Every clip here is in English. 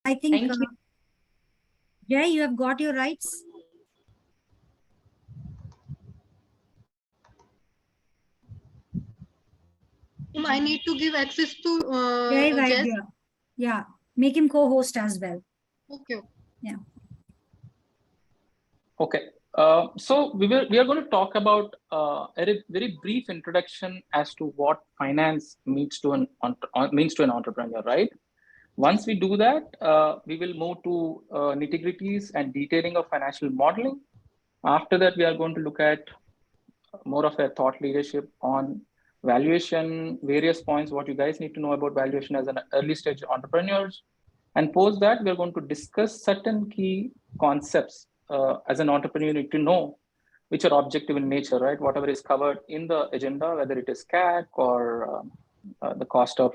I think, Thank you. Jay, you have got your rights. I need to give access to Jay Jess. Vaidya. Yeah, make him co-host as well. Okay. Yeah. Okay. So we are going to talk about a very brief introduction as to what finance means to an entrepreneur, right? Once we do that, we will move to nitty-gritties and detailing of financial modeling. After that, we are going to look at more of a thought leadership on valuation, various points, what you guys need to know about valuation as an early stage entrepreneurs. And post that, we're going to discuss certain key concepts as an entrepreneur you need to know, which are objective in nature, right? Whatever is covered in the agenda, whether it is CAC or the cost of,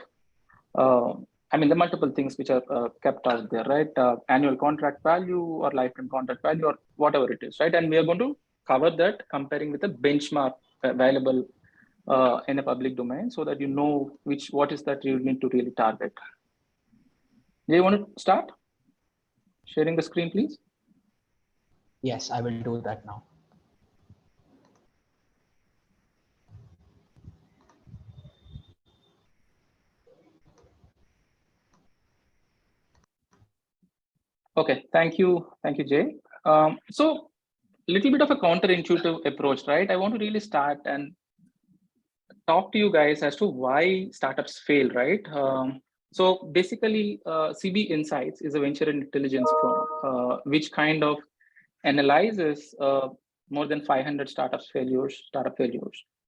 the multiple things which are kept out there, right? Annual contract value or lifetime contract value or whatever it is, right? And we are going to cover that comparing with a benchmark available in a public domain so that you know what is that you need to really target. Do you want to start sharing the screen, please? Yes, I will do that now. Okay, thank you, Jay. So a little bit of a counterintuitive approach, right? I want to really start and talk to you guys as to why startups fail, right? So basically, CB Insights is a venture intelligence firm, which kind of analyzes more than 500 startup failures.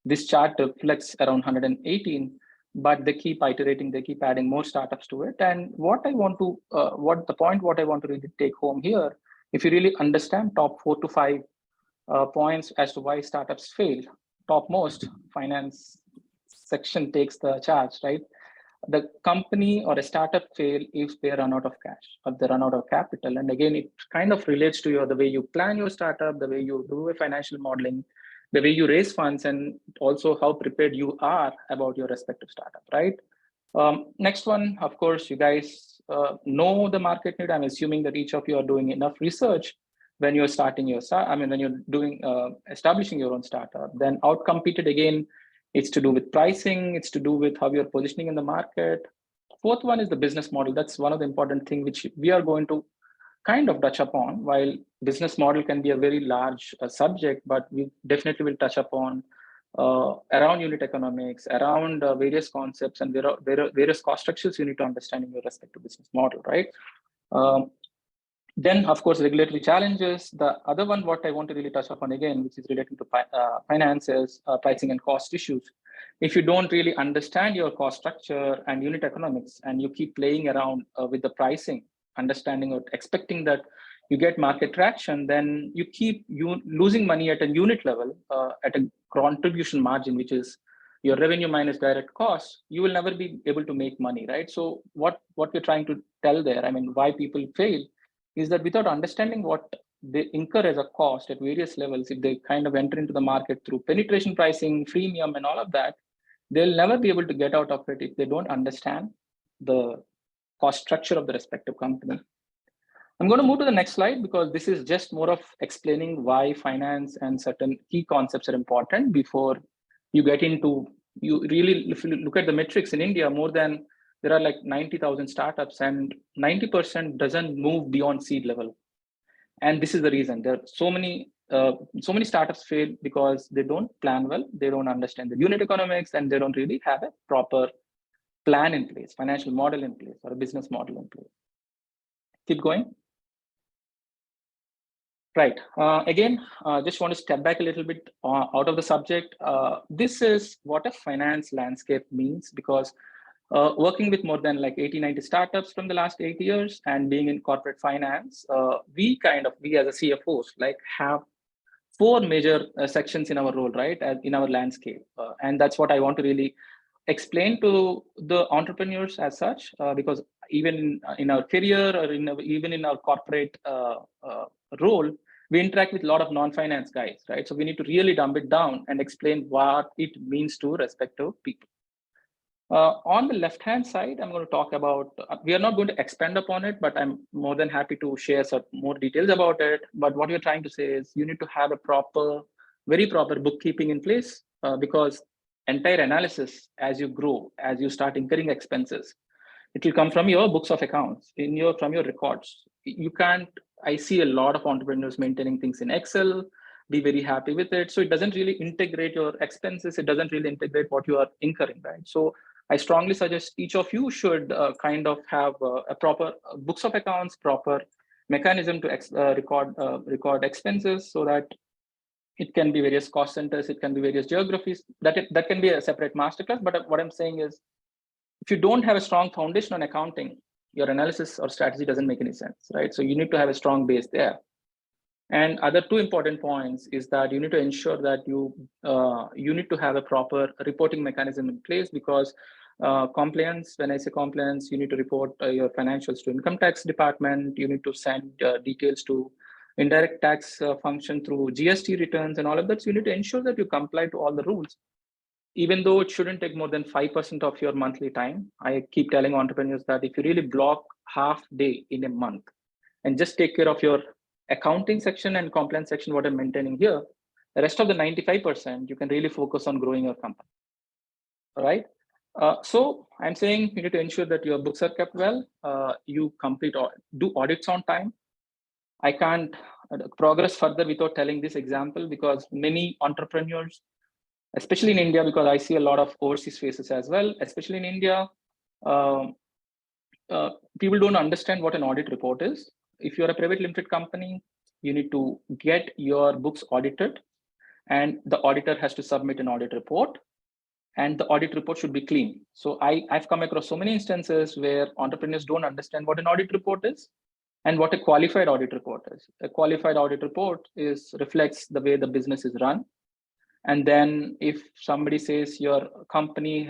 This chart reflects around 118, but they keep iterating, they keep adding more startups to it. And what I want to really take home here, if you really understand top 4 to 5 points as to why startups fail, topmost finance section takes the charge, right? The company or a startup fail if they run out of cash or they run out of capital. And again, it kind of relates to the way you plan your startup, the way you do a financial modeling, the way you raise funds, and also how prepared you are about your respective startup, right? Next one, of course, you guys know the market need. I'm assuming that each of you are doing enough research when you're starting your when you're doing establishing your own startup. Then outcompeted, again, it's to do with pricing, it's to do with how you're positioning in the market. Fourth one is the business model. That's one of the important things which we are going to kind of touch upon. While business model can be a very large subject, but we definitely will touch upon around unit economics, around various concepts, and there are various cost structures you need to understand in your respective business model, right? Then, of course, regulatory challenges. The other one, what I want to really touch upon again, which is related to finances, pricing and cost issues. If you don't really understand your cost structure and unit economics, and you keep playing around with the pricing, understanding or expecting that you get market traction, then you keep losing money at a unit level, at a contribution margin, which is your revenue minus direct costs. You will never be able to make money, right? So what we're trying to tell there, why people fail, is that without understanding what they incur as a cost at various levels, if they kind of enter into the market through penetration pricing, freemium, and all of that, they'll never be able to get out of it if they don't understand the cost structure of the respective company. I'm going to move to the next slide because this is just more of explaining why finance and certain key concepts are important before you get into, if you look at the metrics in India, there are like 90,000 startups and 90% doesn't move beyond seed level. And this is the reason. There are so many startups fail because they don't plan well, they don't understand the unit economics, and they don't really have a proper plan in place, financial model in place, or a business model in place. Keep going. Right. Again, just want to step back a little bit out of the subject. This is what a finance landscape means, because working with more than like 80-90 startups from the last 8 years and being in corporate finance, we as a CFOs have 4 major sections in our role, right, in our landscape. And that's what I want to really explain to the entrepreneurs as such, because even in our career or even in our corporate role, we interact with a lot of non-finance guys, right? So we need to really dumb it down and explain what it means to respective people. On the left-hand side, I'm going to talk about, we are not going to expand upon it, but I'm more than happy to share some more details about it. But what we're trying to say is you need to have a proper, very proper bookkeeping in place, because entire analysis, as you grow, as you start incurring expenses, it will come from your books of accounts, from your records. You can't, I see a lot of entrepreneurs maintaining things in Excel, be very happy with it. So it doesn't really integrate your expenses. It doesn't really integrate what you are incurring, right? So I strongly suggest each of you should kind of have a proper books of accounts, proper mechanism to record expenses, so that it can be various cost centers, it can be various geographies. That can be a separate masterclass. But what I'm saying is, if you don't have a strong foundation on accounting, your analysis or strategy doesn't make any sense, right? So you need to have a strong base there. And other two important points is that you need to ensure that you need to have a proper reporting mechanism in place, because compliance, when I say compliance, you need to report your financials to income tax department. You need to send details to indirect tax function through GST returns and all of that. So you need to ensure that you comply to all the rules, even though it shouldn't take more than 5% of your monthly time. I keep telling entrepreneurs that if you really block half day in a month and just take care of your accounting section and compliance section, what I'm maintaining here, the rest of the 95%, you can really focus on growing your company. All right. So I'm saying you need to ensure that your books are kept well. You do audits on time. I can't progress further without telling this example, because many entrepreneurs, especially in India, because I see a lot of overseas faces as well, especially in India, people don't understand what an audit report is. If you're a private limited company, you need to get your books audited, and the auditor has to submit an audit report, and the audit report should be clean. So I've come across so many instances where entrepreneurs don't understand what an audit report is and what a qualified audit report is. A qualified audit report reflects the way the business is run. And then if somebody says your company,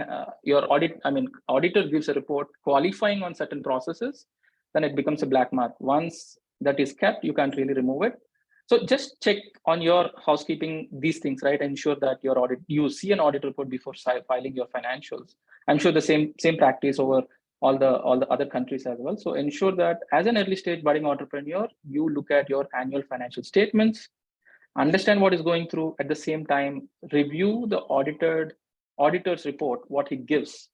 auditor gives a report qualifying on certain processes, then it becomes a black mark. Once that is kept, you can't really remove it. So just check on your housekeeping these things, right? Ensure that you see an audit report before filing your financials. I'm sure the same practice over all the other countries as well. So ensure that as an early stage budding entrepreneur, you look at your annual financial statements, understand what is going through, at the same time review the auditor's report, what he gives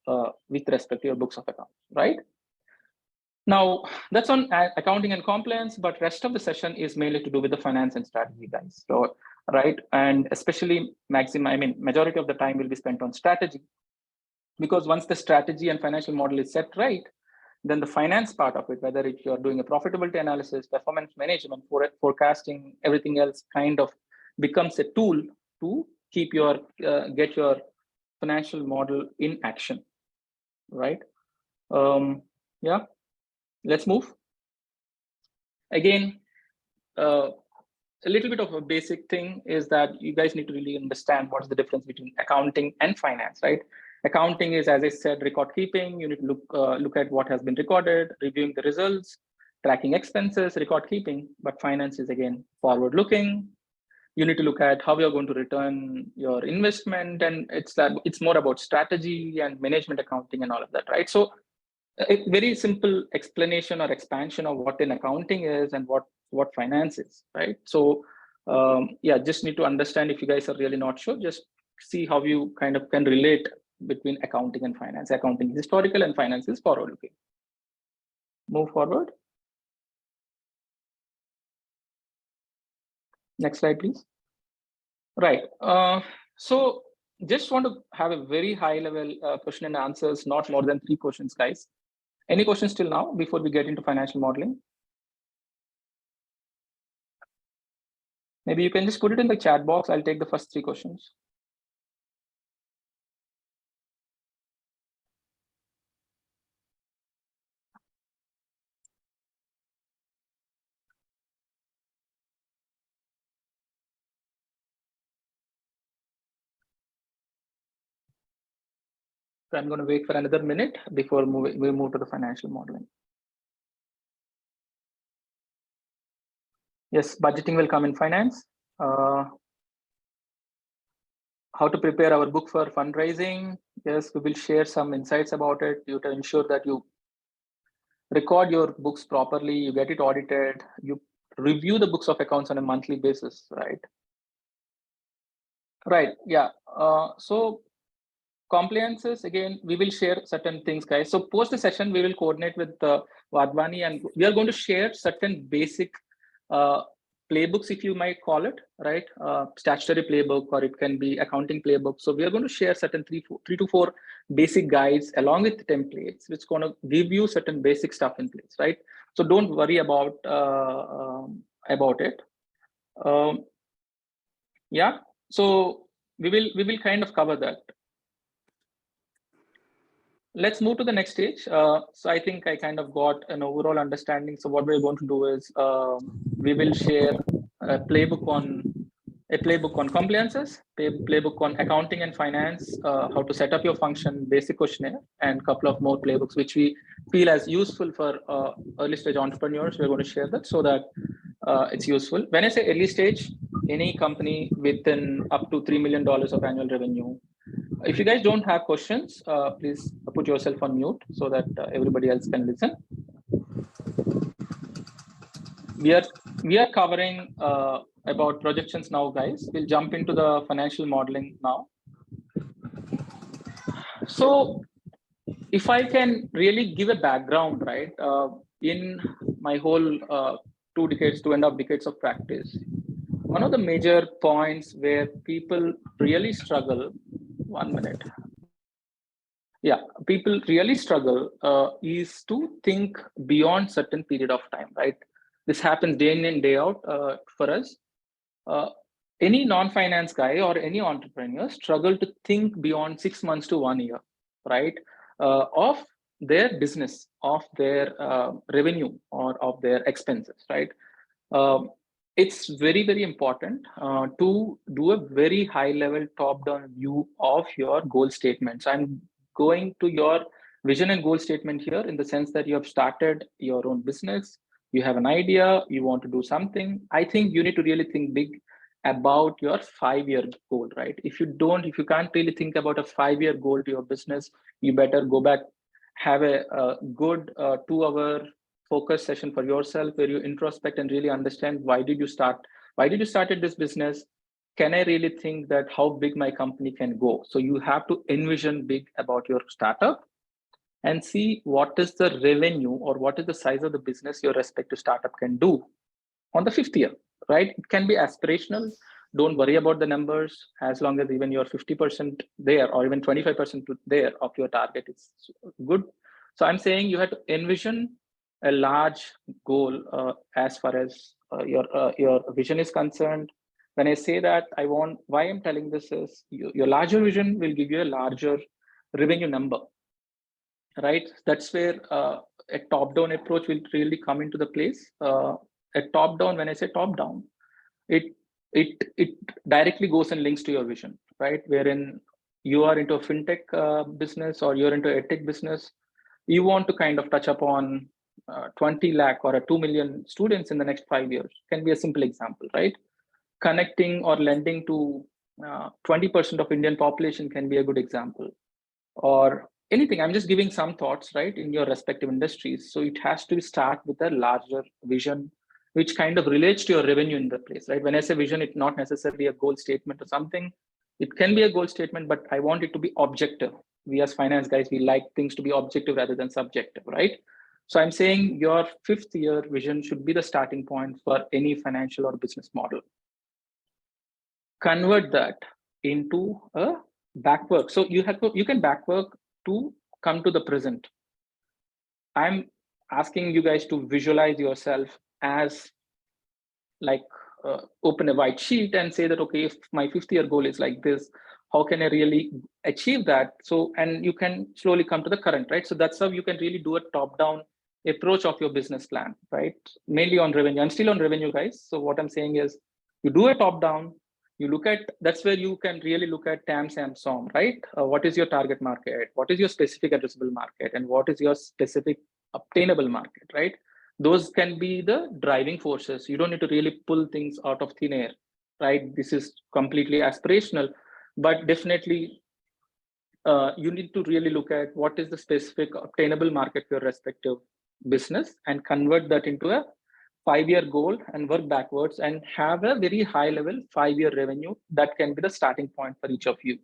with respect to your books of accounts, right? Now that's on accounting and compliance, but rest of the session is mainly to do with the finance and strategy, guys. So right, and especially majority of the time will be spent on strategy, because once the strategy and financial model is set right, then the finance part of it, whether if you're doing a profitability analysis, performance management, forecasting, everything else kind of becomes a tool to keep get your financial model in action, right? Yeah, let's move. Again, a little bit of a basic thing is that you guys need to really understand what's the difference between accounting and finance, right? Accounting is, as I said, record keeping. You need to look at what has been recorded, reviewing the results, tracking expenses, record keeping. But finance is, again, forward looking. You need to look at how you're going to return your investment, and it's more about strategy and management accounting and all of that, right? So a very simple explanation or expansion of what an accounting is and what finance is, right? So yeah, just need to understand. If you guys are really not sure, just see how you kind of can relate between accounting and finance. Accounting is historical and finance is forward looking. Move forward. Next slide, please. Right. So just want to have a very high level question and answers, not more than 3 questions, guys. Any questions till now before we get into financial modeling? Maybe you can just put it in the chat box. I'll take the first 3 questions. So I'm going to wait for another minute before we move to the financial modeling. Yes, budgeting will come in finance. How how to prepare our book for fundraising. Yes, we will share some insights about it. You to ensure that you record your books properly, you get it audited, you review the books of accounts on a monthly basis, right? Right, yeah. So compliances, again, we will share certain things, guys. So post the session, we will coordinate with Vadvani, and we are going to share certain basic playbooks, if you might call it, right? Statutory playbook, or it can be accounting playbook. So we are going to share certain three to four basic guides along with templates, which is going to give you certain basic stuff in place, right? So don't worry about it. Yeah. So we will kind of cover that. Let's move to the next stage. So I think I kind of got an overall understanding. So what we're going to do is we will share a playbook on compliances, playbook on accounting and finance, how to set up your function, basic questionnaire, and a couple of more playbooks which we feel as useful for early stage entrepreneurs. We're going to share that so that it's useful. When I say early stage, any company within up to $3 million of annual revenue. If you guys don't have questions, please put yourself on mute so that everybody else can listen. We are covering about projections now, guys. We'll jump into the financial modeling now. So if I can really give a background, right, in my whole 2.5 decades of practice, one of the major points where people really struggle, 1 minute. Yeah, people really struggle is to think beyond certain period of time, right? This happens day in and day out for us. Any non-finance guy or any entrepreneur struggle to think beyond 6 months to 1 year, right? Of their business, of their revenue, or of their expenses, right? It's very, very important to do a very high level top-down view of your goal statements. I'm going to your vision and goal statement here in the sense that you have started your own business, you have an idea, you want to do something. I think you need to really think big about your 5-year goal, right? If you can't really think about a 5-year goal to your business, you better go back, have a good 2-hour focus session for yourself where you introspect and really understand why did you started this business. Can I really think that how big my company can go? So you have to envision big about your startup and see what is the revenue or what is the size of the business your respective startup can do on the 5th year, right? It can be aspirational. Don't worry about the numbers as long as even you're 50% there or even 25% there of your target is good. So I'm saying you have to envision a large goal as far as your vision is concerned. When I say that, why I'm telling this is your larger vision will give you a larger revenue number, right? That's where a top-down approach will really come into the place. A top-down, when I say top-down, it directly goes and links to your vision, right? Wherein you are into a fintech business or you're into a tech business, you want to kind of touch upon 20 lakh or 2 million students in the next 5 years. Can be a simple example, right? Connecting or lending to 20% of Indian population can be a good example, or anything. I'm just giving some thoughts, right, in your respective industries. So it has to start with a larger vision, which kind of relates to your revenue in the place, right? When I say vision, it's not necessarily a goal statement or something. It can be a goal statement, but I want it to be objective. We as finance guys, we like things to be objective rather than subjective, right? So I'm saying your 5th year vision should be the starting point for any financial or business model. Convert that into a backwork. So you can backwork to come to the present. I'm asking you guys to visualize yourself as like open a white sheet and say that, okay, if my 5th year goal is like this, how can I really achieve that? So, and you can slowly come to the current, right? So that's how you can really do a top-down approach of your business plan, right? Mainly on revenue. I'm still on revenue, guys. So what I'm saying is you do a top-down, you look at, that's where you can really look at TAM, SAM, SOM, right? What is your target market? What is your specific addressable market? And what is your specific obtainable market, right? Those can be the driving forces. You don't need to really pull things out of thin air, right? This is completely aspirational. but definitely you need to really look at what is the specific obtainable market for your respective business and convert that into a 5-year goal and work backwards and have a very high level 5-year revenue that can be the starting point for each of you.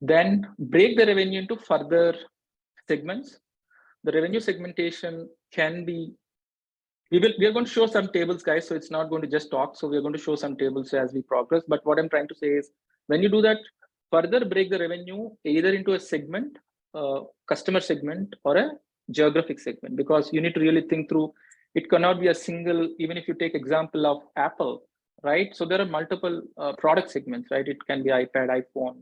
Then break the revenue into further segments. The revenue segmentation can be, we are going to show some tables, guys, so it's not going to just talk. So we're going to show some tables as we progress. But what I'm trying to say is when you do that, further break the revenue either into a segment, customer segment, or a geographic segment, because you need to really think through, it cannot be a single, even if you take example of Apple, right? So there are multiple product segments, right? It can be iPad, iPhone,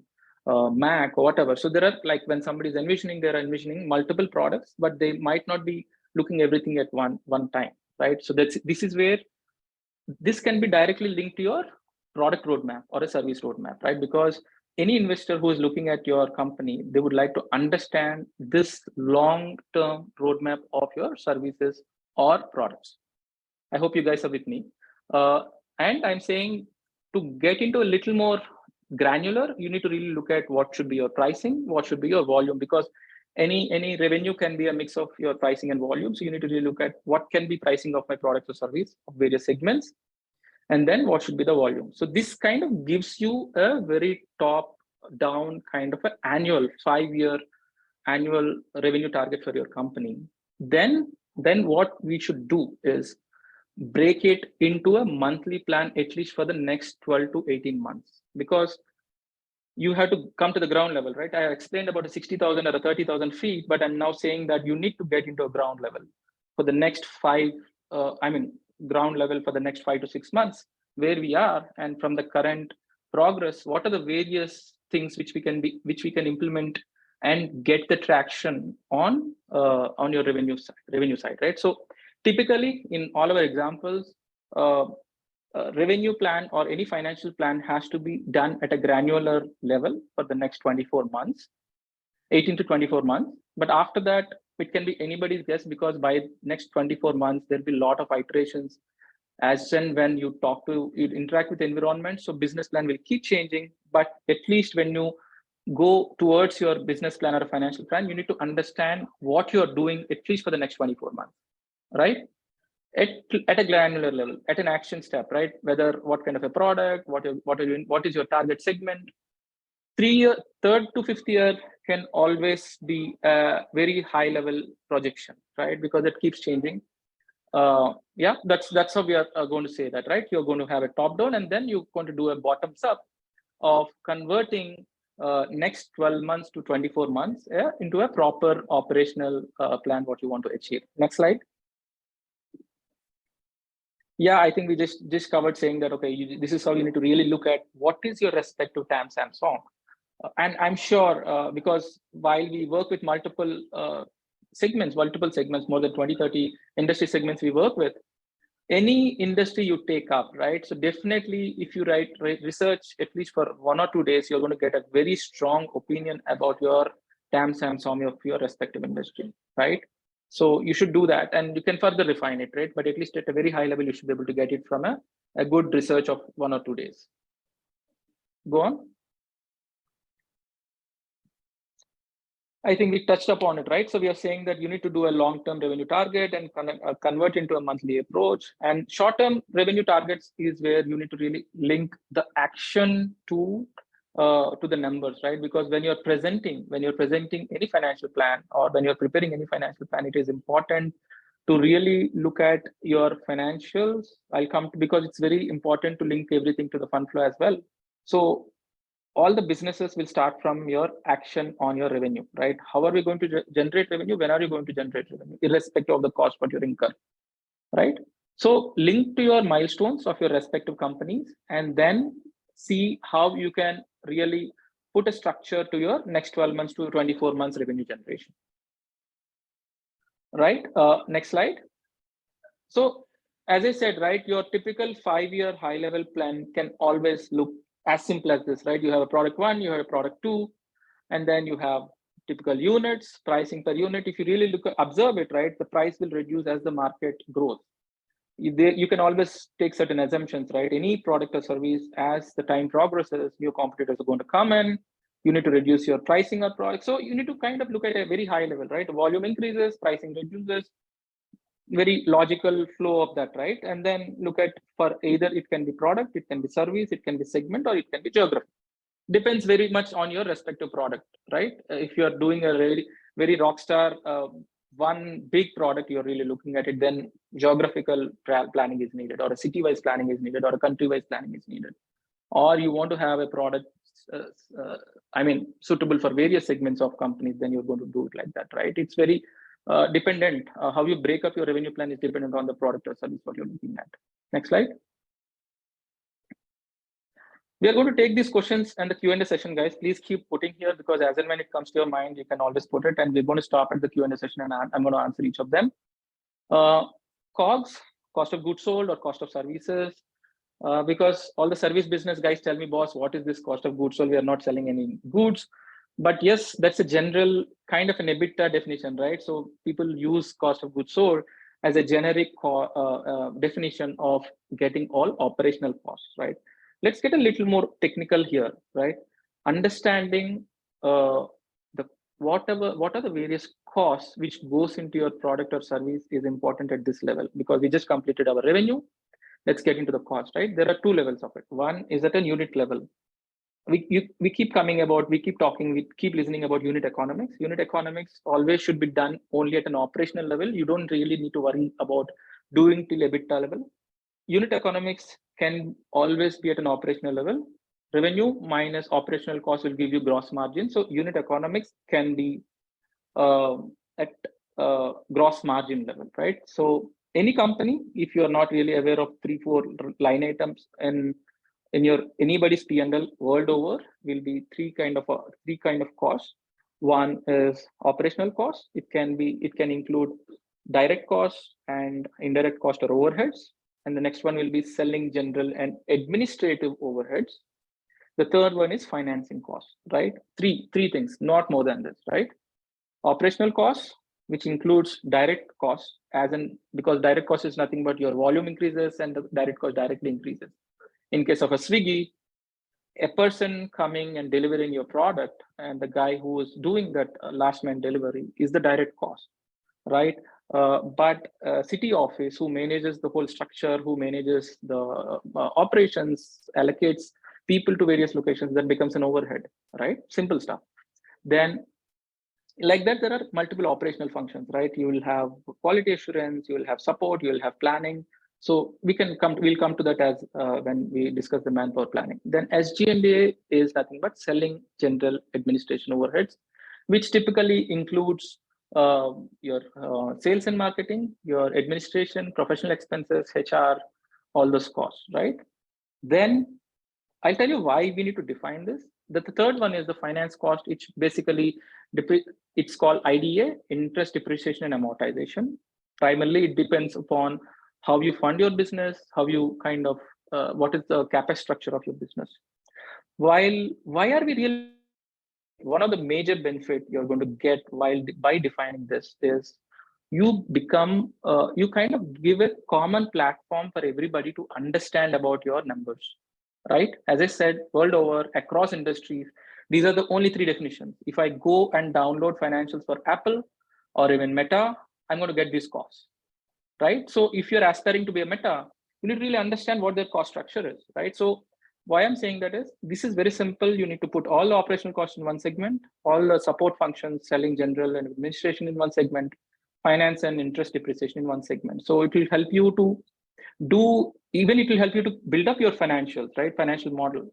Mac, or whatever. So there are, like when somebody is envisioning, they're envisioning multiple products, but they might not be looking everything at one time, right? So this is where this can be directly linked to your product roadmap or a service roadmap, right? Because any investor who is looking at your company, they would like to understand this long-term roadmap of your services or products. I hope you guys are with me. And I'm saying to get into a little more granular, you need to really look at what should be your pricing, what should be your volume, because any revenue can be a mix of your pricing and volume. So you need to really look at what can be pricing of my product or service of various segments, and then what should be the volume. So this kind of gives you a very top down kind of an annual 5-year annual revenue target for your company. Then what we should do is break it into a monthly plan, at least for the next 12 to 18 months, because you have to come to the ground level, right? I explained about a 60,000 or a 30,000 feet, but I'm now saying that you need to get into a ground level for the next ground level for the next 5 to 6 months, where we are, and from the current progress, what are the various things which we can implement and get the traction on your revenue side, right? So typically in all our examples, revenue plan or any financial plan has to be done at a granular level for the next 24 months, 18 to 24 months. But after that, it can be anybody's guess, because by next 24 months, there'll be a lot of iterations as and when you interact with the environment. So business plan will keep changing, but at least when you go towards your business plan or a financial plan, you need to understand what you're doing at least for the next 24 months, right? At a granular level, at an action step, right? Whether what kind of a product, what is your target segment. Third to fifth year can always be a very high level projection, right? Because it keeps changing. Yeah, that's how we are going to say that, right? You're going to have a top down, and then you're going to do a bottoms up of converting next 12 months to 24 months into a proper operational plan, what you want to achieve. Next slide. Yeah, I think we just covered saying that, okay, this is how you need to really look at what is your respective TAM, SAM, SOM. And I'm sure because while we work with multiple segments, more than 20, 30 industry segments we work with, any industry you take up, right? So definitely if you write research, at least for 1 or 2 days, you're going to get a very strong opinion about your TAM, SAM, SOM of your respective industry, right? So you should do that, and you can further refine it, right? But at least at a very high level, you should be able to get it from a good research of 1 or 2 days. Go on. I think we touched upon it, right? So we are saying that you need to do a long-term revenue target and convert into a monthly approach. And short-term revenue targets is where you need to really link the action to the numbers, right? Because when you're presenting any financial plan, or when you're preparing any financial plan, it is important to really look at your financials. I'll come to, because it's very important to link everything to the fund flow as well. So all the businesses will start from your action on your revenue, right? How are we going to generate revenue? When are you going to generate revenue? Irrespective of the cost what you incur, right? So link to your milestones of your respective companies, and then see how you can really put a structure to your next 12 months to 24 months revenue generation, right? Next slide. So as I said, right, your typical 5-year high level plan can always look as simple as this, right? You have a product 1, you have a product 2, and then you have typical units, pricing per unit. If you really observe it, right, the price will reduce as the market grows. you can always take certain assumptions, right? Any product or service, as the time progresses, new competitors are going to come in. You need to reduce your pricing of product. So you need to kind of look at a very high level, right? Volume increases, pricing reduces, very logical flow of that, right? And then look at, for either it can be product, it can be service, it can be segment, or it can be geography. Depends very much on your respective product, right? If you are doing a very rock star one big product, you're really looking at it, then geographical planning is needed, or a city-wise planning is needed, or a country-wise planning is needed. Or you want to have a product, suitable for various segments of companies, then you're going to do it like that, right? It's very dependent. How you break up your revenue plan is dependent on the product or service what you're looking at. Next slide. We are going to take these questions and the Q&A session, guys. Please keep putting here, because as and when it comes to your mind, you can always put it, and we're going to stop at the Q&A session, and I'm going to answer each of them. COGS, cost of goods sold or cost of services, because all the service business guys tell me, boss, what is this cost of goods sold? We are not selling any goods. But yes, that's a general kind of an EBITDA definition, right? So people use cost of goods sold as a generic definition of getting all operational costs, right? Let's get a little more technical here, right? Understanding what are the various costs which goes into your product or service is important at this level, because we just completed our revenue. Let's get into the cost, right? There are two levels of it. One is at a unit level. We keep talking, we keep listening about unit economics. Unit economics always should be done only at an operational level. You don't really need to worry about doing till EBITDA level. Unit economics can always be at an operational level. Revenue minus operational cost will give you gross margin. So unit economics can be at gross margin level, right? So any company, if you are not really aware of 3-4 line items in your anybody's P&L world over, will be three kind of costs. One is operational cost. It can include direct costs and indirect cost or overheads. And the next one will be selling, general and administrative overheads. The third one is financing costs, right? Three things, not more than this, right? Operational costs, which includes direct costs, because direct cost is nothing but your volume increases and the direct cost directly increases. In case of a Swiggy, a person coming and delivering your product and the guy who is doing that last man delivery is the direct cost, right? But city office, who manages the whole structure, who manages the operations, allocates people to various locations, that becomes an overhead, right? Simple stuff. Then like that, there are multiple operational functions, right? You will have quality assurance, you will have support, you will have planning. So we'll come to that as when we discuss the manpower planning. Then SG&A is nothing but selling, general, administration overheads, which typically includes your sales and marketing, your administration, professional expenses, HR, all those costs, right? Then I'll tell you why we need to define this. The third one is the finance cost, which basically it's called IDA, interest, depreciation, and amortization. Primarily, it depends upon how you fund your business, how you kind of what is the CapEx structure of your business. Why are we really? One of the major benefit you're going to get by defining this is you kind of give a common platform for everybody to understand about your numbers, right? As I said, world over, across industries, these are the only three definitions. If I go and download financials for Apple or even Meta, I'm going to get these costs, right? So if you're aspiring to be a Meta, you need to really understand what their cost structure is, right? So why I'm saying that is, this is very simple. You need to put all the operational costs in one segment, all the support functions, selling, general, and administration in one segment, finance and interest depreciation in one segment. So it will help you to build up your financials, right? Financial model.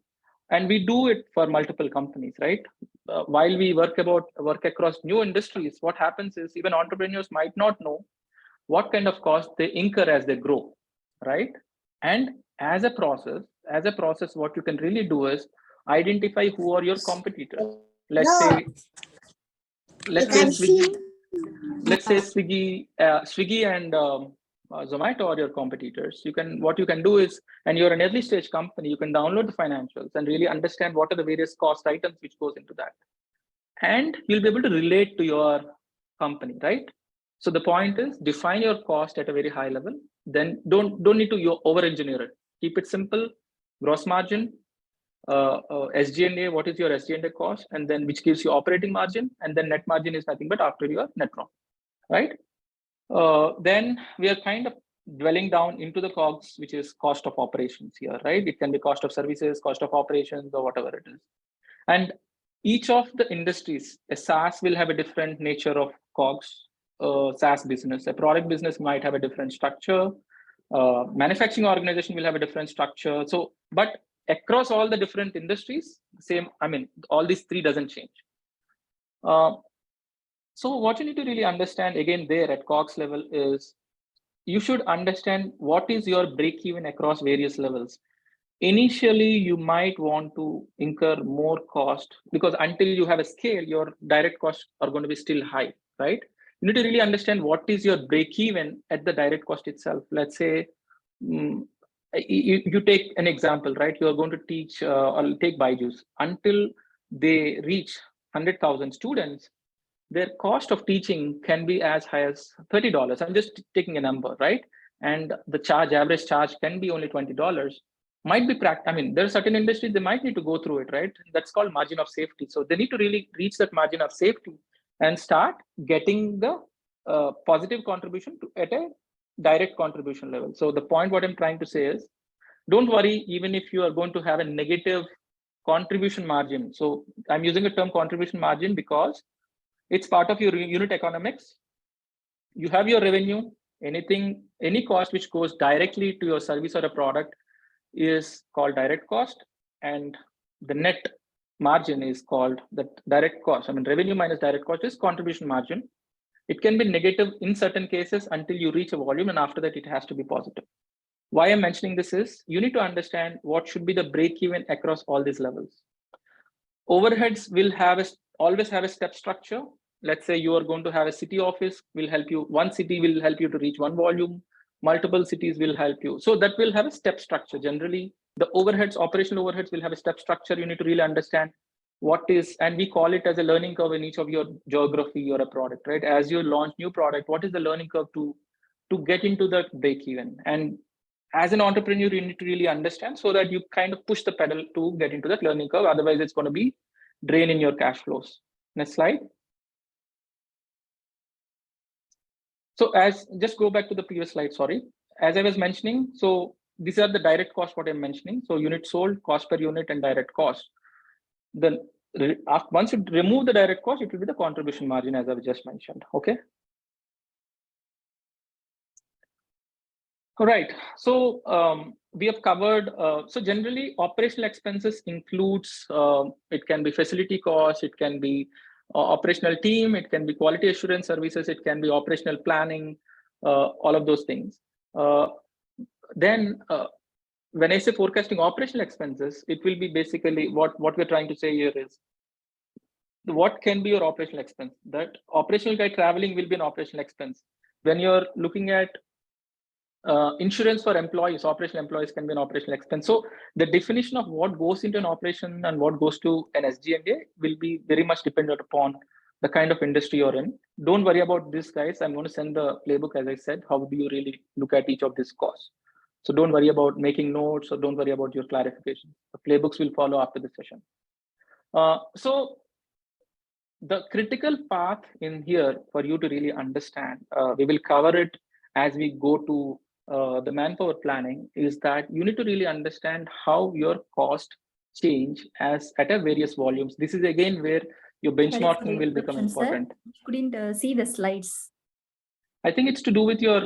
And we do it for multiple companies, right? While we work across new industries, what happens is even entrepreneurs might not know what kind of cost they incur as they grow, right? And as a process, what you can really do is identify who are your competitors. Let's say Swiggy and Zomato are your competitors. What you can do is, and you're an early stage company, you can download the financials and really understand what are the various cost items which goes into that. And you'll be able to relate to your company, right? So the point is, define your cost at a very high level, then don't need to over engineer it. Keep it simple. Gross margin, SG&A, what is your SG&A cost, and then which gives you operating margin, and then net margin is nothing but after your net profit, right? Then we are kind of dwelling down into the COGS, which is cost of operations here, right? It can be cost of services, cost of operations, or whatever it is. And each of the industries, a SaaS will have a different nature of COGS. SaaS business, a product business might have a different structure. Manufacturing organization will have a different structure. So, but across all the different industries, same. I mean, all these three doesn't change. So what you need to really understand again there at COGS level is you should understand what is your break even across various levels. Initially, you might want to incur more cost because until you have a scale, your direct costs are going to be still high, right? You need to really understand what is your break even at the direct cost itself. Let's say you take an example, right? You are going to teach or take Byju's. Until they reach 100,000 students, their cost of teaching can be as high as $30. I'm just taking a number, right? And the average charge can be only $20. Might be I mean, there are certain industries they might need to go through it, right? That's called margin of safety. So they need to really reach that margin of safety and start getting the positive contribution at a direct contribution level. So the point what I'm trying to say is, don't worry even if you are going to have a negative contribution margin. So I'm using the term contribution margin because it's part of your unit economics. You have your revenue, any cost which goes directly to your service or a product is called direct cost, and the net margin is called the direct cost. I mean, revenue minus direct cost is contribution margin. It can be negative in certain cases until you reach a volume, and after that it has to be positive. Why I'm mentioning this is you need to understand what should be the break even across all these levels. Overheads will always have a step structure. Let's say you are going to have a city office, will help you. One city will help you to reach one volume. Multiple cities will help you. So that will have a step structure. Generally, the overheads, operational overheads will have a step structure. You need to really understand what is, and we call it as a learning curve in each of your geography or a product, right? As you launch new product, what is the learning curve to get into the break even? And as an entrepreneur, you need to really understand so that you kind of push the pedal to get into that learning curve. Otherwise, it's going to be draining your cash flows. Next slide. So just go back to the previous slide, sorry. As I was mentioning, so these are the direct costs, what I'm mentioning. So unit sold, cost per unit, and direct cost. Then once you remove the direct cost, it will be the contribution margin, as I've just mentioned, okay? All right, so we have covered, so generally operational expenses includes, it can be facility costs, it can be operational team, it can be quality assurance services, it can be operational planning, all of those things. Then when I say forecasting operational expenses, it will be basically what we're trying to say here is, what can be your operational expense? That operational guy traveling will be an operational expense. When you're looking at insurance for employees, operational employees can be an operational expense. So the definition of what goes into an operation and what goes to an SG&A will be very much dependent upon the kind of industry you're in. Don't worry about this, guys. I'm going to send the playbook, as I said. How do you really look at each of these costs? So don't worry about making notes, or don't worry about your clarification. The playbooks will follow after the session. So the critical path in here for you to really understand, we will cover it as we go to the manpower planning, is that you need to really understand how your cost change as at a various volumes. This is again where your benchmarking will become important. Couldn't see the slides. I think it's to do with your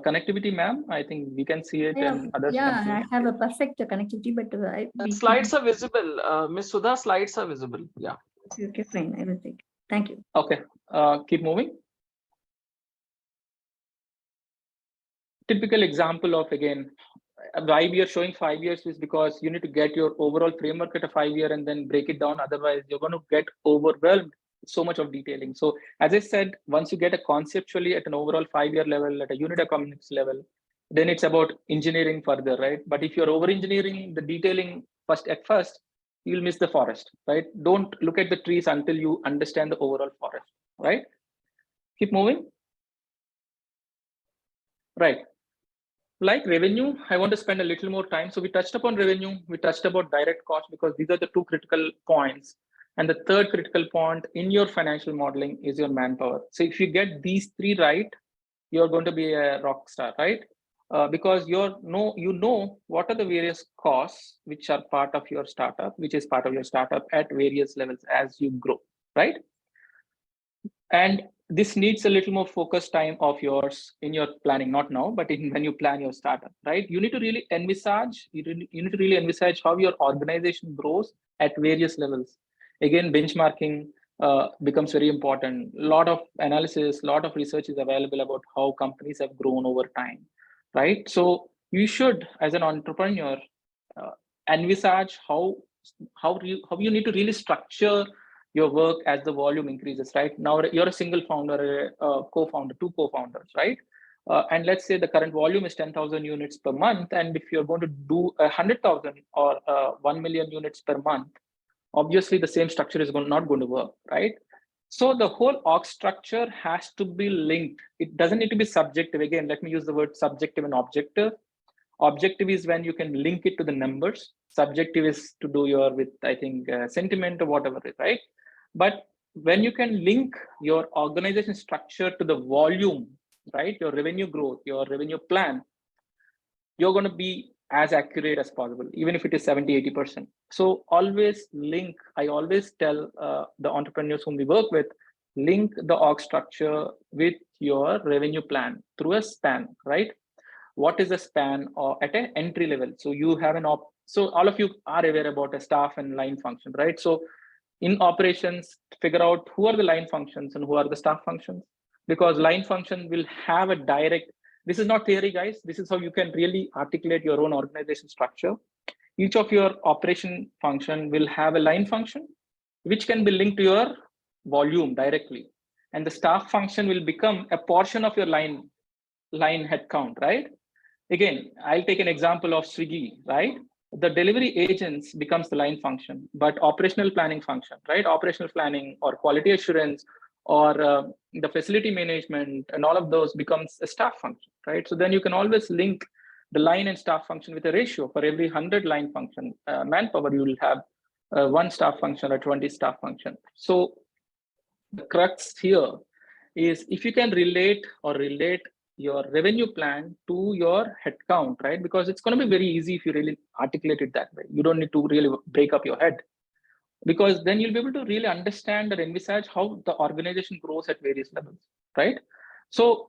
connectivity, ma'am. I think we can see it and others can see it. I have a perfect connectivity, but slides are visible. Miss Sudha, slides are visible. Yeah. Okay, fine. I will take. Thank you. Okay, keep moving. Typical example of, again, why we are showing 5 years is because you need to get your overall framework at a 5 year and then break it down. Otherwise, you're going to get overwhelmed with so much of detailing. So as I said, once you get a conceptually at an overall 5 year level, at a unit economics level, then it's about engineering further, right? But if you're over engineering the detailing at first, you'll miss the forest, right? Don't look at the trees until you understand the overall forest, right? Keep moving. Right. like revenue, I want to spend a little more time. So we touched upon revenue, we touched about direct cost, because these are the two critical points. And the third critical point in your financial modeling is your manpower. So if you get these three right, you're going to be a rock star, right? Because you know what are the various costs which are part of your startup, which is part of your startup at various levels as you grow, right? And this needs a little more focused time of yours in your planning, not now, but when you plan your startup, right? You need to really envisage, you need to really envisage how your organization grows at various levels. Again, benchmarking becomes very important. A lot of analysis, a lot of research is available about how companies have grown over time, right? So you should, as an entrepreneur, envisage how you need to really structure your work as the volume increases, right? Now you're a single founder, a co-founder, two co-founders, right? And let's say the current volume is 10,000 units per month. And if you're going to do 100,000 or 1 million units per month, obviously the same structure is not going to work, right? So the whole org structure has to be linked. It doesn't need to be subjective. Again, let me use the word subjective and objective. Objective is when you can link it to the numbers. Subjective is to do your with, I think, sentiment or whatever, right? But when you can link your organization structure to the volume, right? Your revenue growth, your revenue plan, you're going to be as accurate as possible, even if it is 70, 80%. So always link, I always tell the entrepreneurs whom we work with, link the org structure with your revenue plan through a span, right? What is the span or at an entry level? So you have so all of you are aware about a staff and line function, right? So in operations, figure out who are the line functions and who are the staff functions, because line function will have a direct, this is not theory, guys. This is how you can really articulate your own organization structure. Each of your operation function will have a line function, which can be linked to your volume directly. And the staff function will become a portion of your line headcount, right? Again, I'll take an example of Swiggy, right? The delivery agents becomes the line function, but operational planning function, right? Operational planning or quality assurance or the facility management and all of those becomes a staff function, right? So then you can always link the line and staff function with a ratio. For every 100 line function manpower, you will have one staff function or 20 staff function. So the crux here is if you can relate your revenue plan to your headcount, right? Because it's going to be very easy if you really articulate it that way. You don't need to really break up your head, because then you'll be able to really understand or envisage how the organization grows at various levels, right? So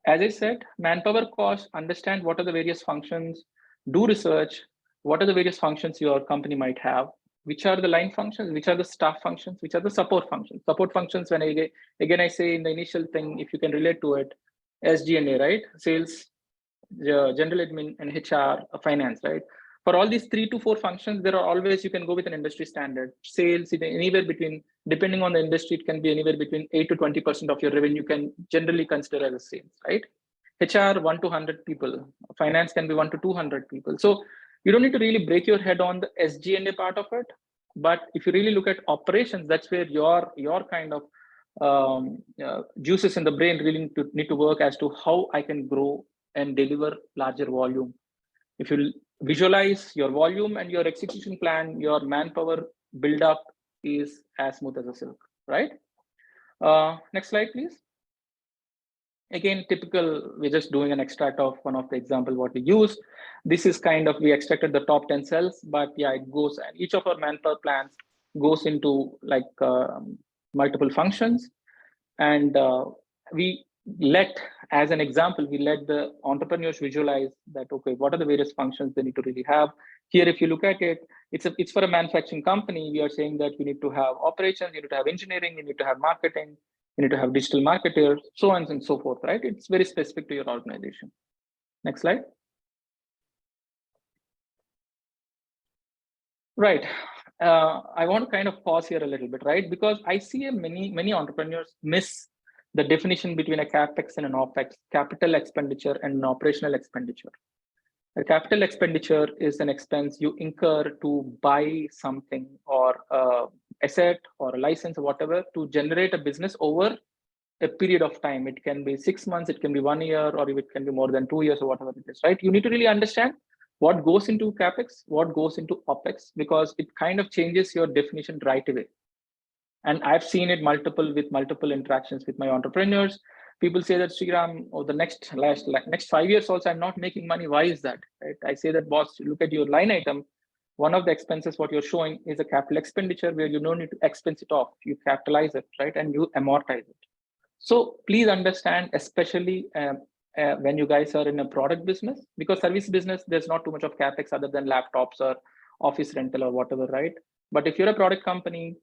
as I said, manpower cost, understand what are the various functions, do research, what are the various functions your company might have, which are the line functions, which are the staff functions, which are the support functions. Support functions, when I say in the initial thing, if you can relate to it, SG&A, right? Sales, general admin, and HR, finance, right? For all these 3 to 4 functions, there are always, you can go with an industry standard. Sales, anywhere between, depending on the industry, it can be anywhere between 8 to 20% of your revenue can generally consider as a sales, right? HR, 1 to 100 people. Finance can be 1 to 200 people. So you don't need to really break your head on the SG&A part of it. But if you really look at operations, that's where your kind of juices in the brain really need to work as to how I can grow and deliver larger volume. If you visualize your volume and your execution plan, your manpower buildup is as smooth as a silk, right? Next slide, please. Again, typical, we're just doing an extract of one of the example what we use. This is kind of, we extracted the top 10 cells, but yeah, it goes, and each of our manpower plans goes into like multiple functions. And we let, as an example, we let the entrepreneurs visualize that, okay, what are the various functions they need to really have. Here, if you look at it, it's for a manufacturing company. We are saying that you need to have operations, you need to have engineering, you need to have marketing, you need to have digital marketers, so on and so forth, right? It's very specific to your organization. Next slide. Right. I want to kind of pause here a little bit, right? Because I see many entrepreneurs miss the definition between a CapEx and an OpEx, capital expenditure and an operational expenditure. A capital expenditure is an expense you incur to buy something or asset or a license or whatever to generate a business over a period of time. It can be 6 months, it can be 1 year, or it can be more than 2 years or whatever it is, right? You need to really understand what goes into CapEx, what goes into OpEx, because it kind of changes your definition right away. And I've seen it with multiple interactions with my entrepreneurs. People say that, Sriram, or the next 5 years also, I'm not making money. Why is that? Right? I say that, boss, look at your line item. One of the expenses, what you're showing is a capital expenditure where you don't need to expense it off. You capitalize it, right? And you amortize it. So please understand, especially when you guys are in a product business, because service business, there's not too much of CapEx other than laptops or office rental or whatever, right? But if you're a product company,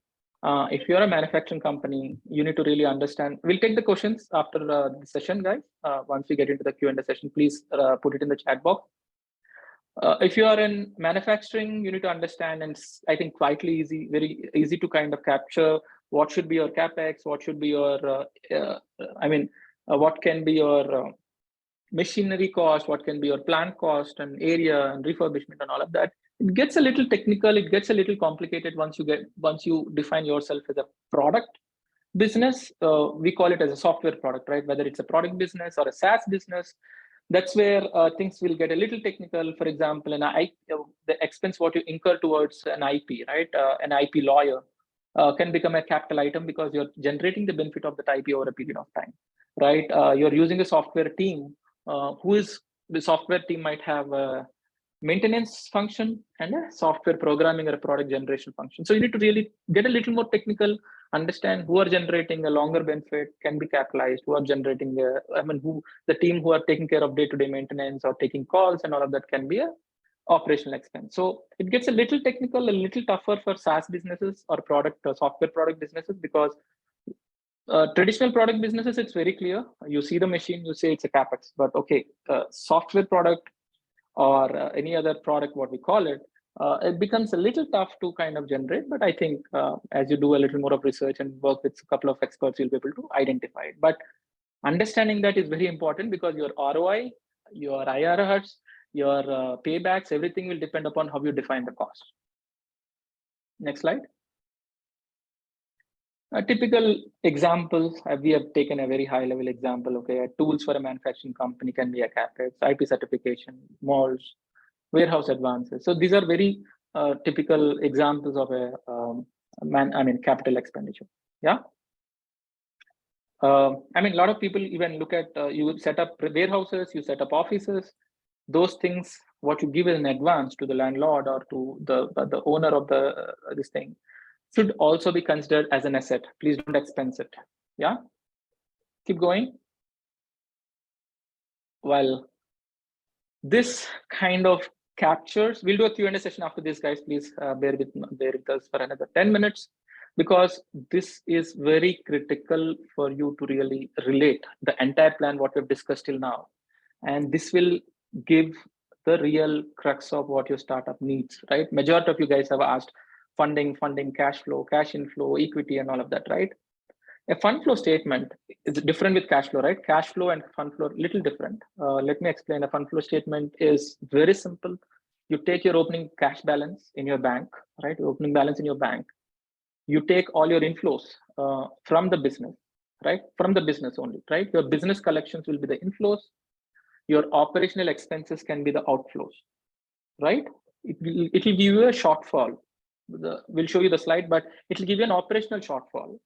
if you're a manufacturing company, you need to really understand. We'll take the questions after the session, guys. Once we get into the Q&A session, please put it in the chat box. If you are in manufacturing, you need to understand, and I think quietly easy, very easy to kind of capture what should be your CapEx, what should be your, what can be your machinery cost, what can be your plant cost and area and refurbishment and all of that. It gets a little technical, it gets a little complicated once you define yourself as a product business. We call it as a software product, right? Whether it's a product business or a SaaS business, that's where things will get a little technical. For example, the expense what you incur towards an IP, right? An IP lawyer can become a capital item because you're generating the benefit of that IP over a period of time, right? You're using a software team the software team might have a maintenance function and a software programming or a product generation function. So you need to really get a little more technical, understand who are generating a longer benefit can be capitalized, who are generating the team who are taking care of day-to-day maintenance or taking calls and all of that can be a operational expense. So it gets a little technical, a little tougher for SaaS businesses or software product businesses, because traditional product businesses, it's very clear. You see the machine, you say it's a CapEx, but okay, software product or any other product, what we call it, it becomes a little tough to kind of generate. But I think as you do a little more of research and work with a couple of experts, you'll be able to identify it. But understanding that is very important, because your ROI, your IRRs, your paybacks, everything will depend upon how you define the cost. Next slide. A typical example, we have taken a very high level example. Okay, tools for a manufacturing company can be a CapEx, IP certification, molds, warehouse advances. So these are very typical examples of a capital expenditure. Yeah. A lot of people even look at you set up warehouses, you set up offices. Those things, what you give in advance to the landlord or to the owner of this thing, should also be considered as an asset. Please don't expense it. Yeah. Keep going. Well, this kind of captures. We'll do a Q&A session after this, guys. Please bear with us for another 10 minutes, because this is very critical for you to really relate the entire plan what we've discussed till now, and this will give the real crux of what your startup needs, right? Majority of you guys have asked funding, cash flow, cash inflow, equity, and all of that, right? A fund flow statement is different with cash flow, right? Cash flow and fund flow, little different. Let me explain. A fund flow statement is very simple. You take your opening cash balance in your bank, right? Your opening balance in your bank. You take all your inflows from the business, right? From the business only, right? Your business collections will be the inflows. Your operational expenses can be the outflows, right? It will give you a shortfall. We'll show you the slide, but it will give you an operational shortfall,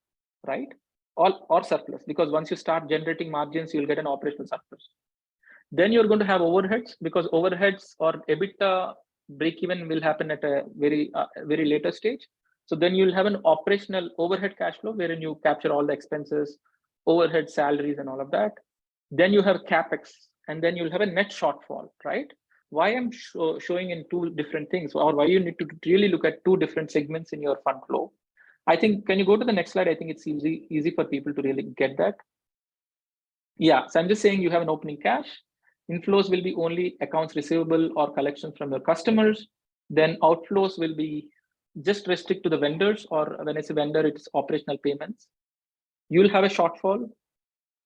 right? Or surplus, because once you start generating margins, you'll get an operational surplus. Then you're going to have overheads, because overheads or EBITDA break-even will happen at a very later stage. So then you'll have an operational overhead cash flow wherein you capture all the expenses, overhead, salaries, and all of that. Then you have CapEx, and then you'll have a net shortfall, right? Why I'm showing in two different things, or why you need to really look at two different segments in your fund flow. I think, can you go to the next slide? I think it's easy for people to really get that. Yeah, so I'm just saying you have an opening cash. Inflows will be only accounts receivable or collections from your customers. Then outflows will be just restrict to the vendors, or when I say vendor, it's operational payments. You'll have a shortfall.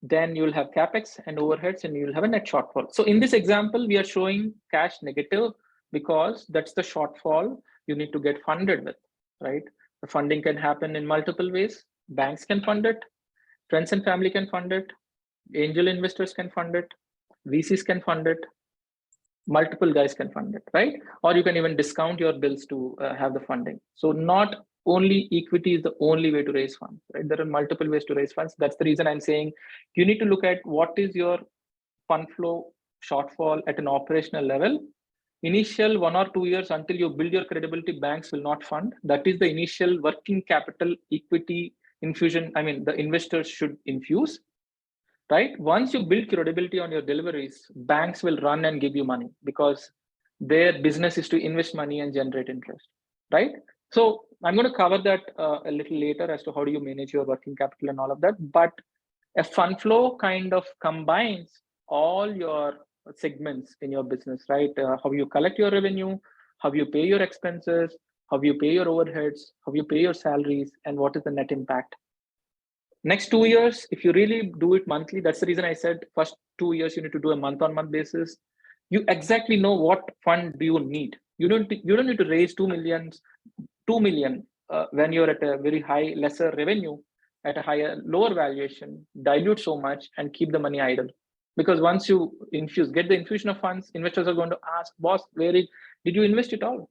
Then you'll have CapEx and overheads, and you'll have a net shortfall. So in this example, we are showing cash negative because that's the shortfall you need to get funded with, right? The funding can happen in multiple ways. Banks can fund it. friends and family can fund it, angel investors can fund it, VCs can fund it, multiple guys can fund it, right? Or you can even discount your bills to have the funding. So not only equity is the only way to raise funds, right? There are multiple ways to raise funds. That's the reason I'm saying you need to look at what is your fund flow shortfall at an operational level. Initial 1 or 2 years until you build your credibility, banks will not fund. That is the initial working capital equity infusion. I mean, the investors should infuse, right? Once you build credibility on your deliveries, banks will run and give you money because their business is to invest money and generate interest, right? So I'm going to cover that a little later as to how do you manage your working capital and all of that. But a fund flow kind of combines all your segments in your business, right? How you collect your revenue, how you pay your expenses, how you pay your overheads, how you pay your salaries, and what is the net impact. Next 2 years, if you really do it monthly, that's the reason I said first 2 years you need to do a month-on-month basis. You exactly know what fund do you need. You don't need to raise 2 million when you're at a very high, lesser revenue, at a higher, lower valuation, dilute so much and keep the money idle. Because once you get the infusion of funds, investors are going to ask, boss, did you invest it all,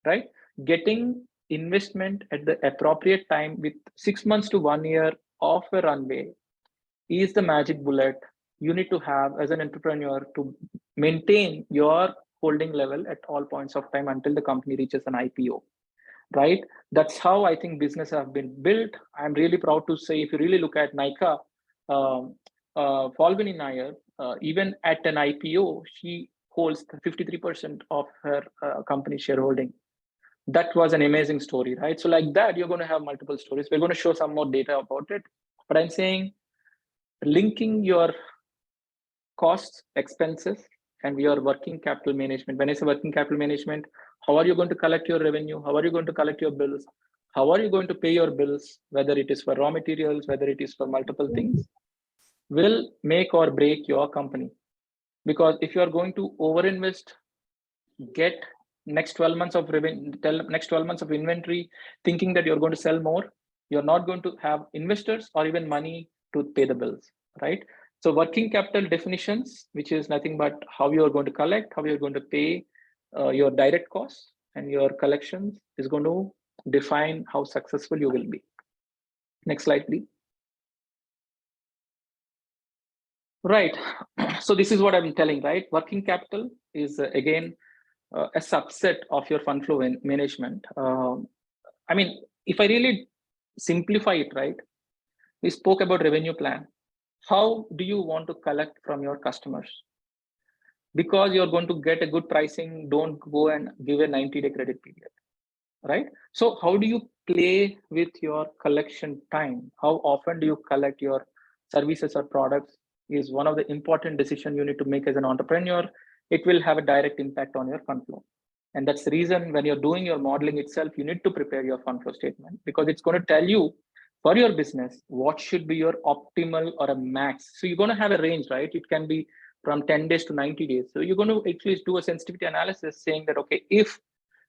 right? Getting investment at the appropriate time with 6 months to 1 year of a runway is the magic bullet you need to have as an entrepreneur to maintain your holding level at all points of time until the company reaches an IPO, right? That's how I think business have been built. I'm really proud to say, if you really look at Nykaa, Falguni Nair, even at an IPO, she holds 53% of her company shareholding. That was an amazing story, right? So like that, you're going to have multiple stories. We're going to show some more data about it. But I'm saying linking your costs, expenses, and your working capital management. When I say working capital management, how are you going to collect your revenue? How are you going to collect your bills? How are you going to pay your bills, whether it is for raw materials, whether it is for multiple things, will make or break your company. Because if you are going to overinvest, get next 12 months of revenue, next 12 months of inventory, thinking that you're going to sell more, you're not going to have investors or even money to pay the bills, right? So working capital definitions, which is nothing but how you're going to collect, how you're going to pay your direct costs, and your collections is going to define how successful you will be. Next slide, please. Right. So this is what I'm telling, right? Working capital is again a subset of your fund flow management. I mean, if I really simplify it, right? We spoke about revenue plan. How do you want to collect from your customers? Because you're going to get a good pricing, don't go and give a 90-day credit period, right? So how do you play with your collection time? How often do you collect your services or products is one of the important decisions you need to make as an entrepreneur. It will have a direct impact on your fund flow. And that's the reason when you're doing your modeling itself, you need to prepare your fund flow statement, because it's going to tell you for your business what should be your optimal or a max. So you're going to have a range, right? It can be from 10 days to 90 days. So you're going to at least do a sensitivity analysis saying that, okay, if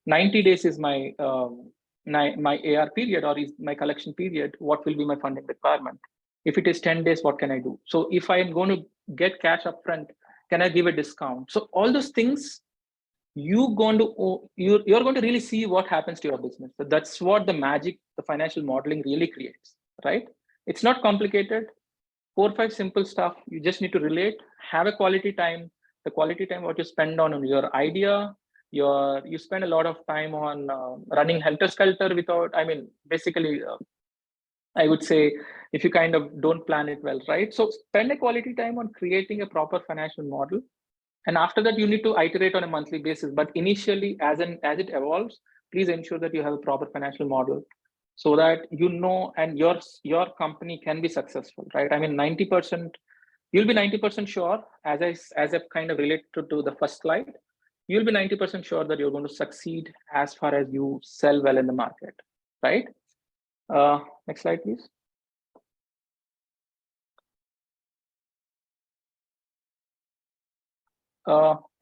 90 days is my AR period or is my collection period, what will be my funding requirement? If it is 10 days, what can I do? So if I am going to get cash upfront, can I give a discount? So all those things, you're going to really see what happens to your business. So that's what the magic, the financial modeling really creates, right? It's not complicated. 4 or 5 simple stuff. You just need to relate, have a quality time. The quality time, what you spend on your idea, you spend a lot of time on running helter-skelter without, I mean, basically, I would say if you kind of don't plan it well, right? So spend a quality time on creating a proper financial model. And after that, you need to iterate on a monthly basis. But initially, as it evolves, please ensure that you have a proper financial model so that you know and your company can be successful, right? I mean, 90%, you'll be 90% sure, as I've kind of related to the first slide, you'll be 90% sure that you're going to succeed as far as you sell well in the market, right? Next slide, please.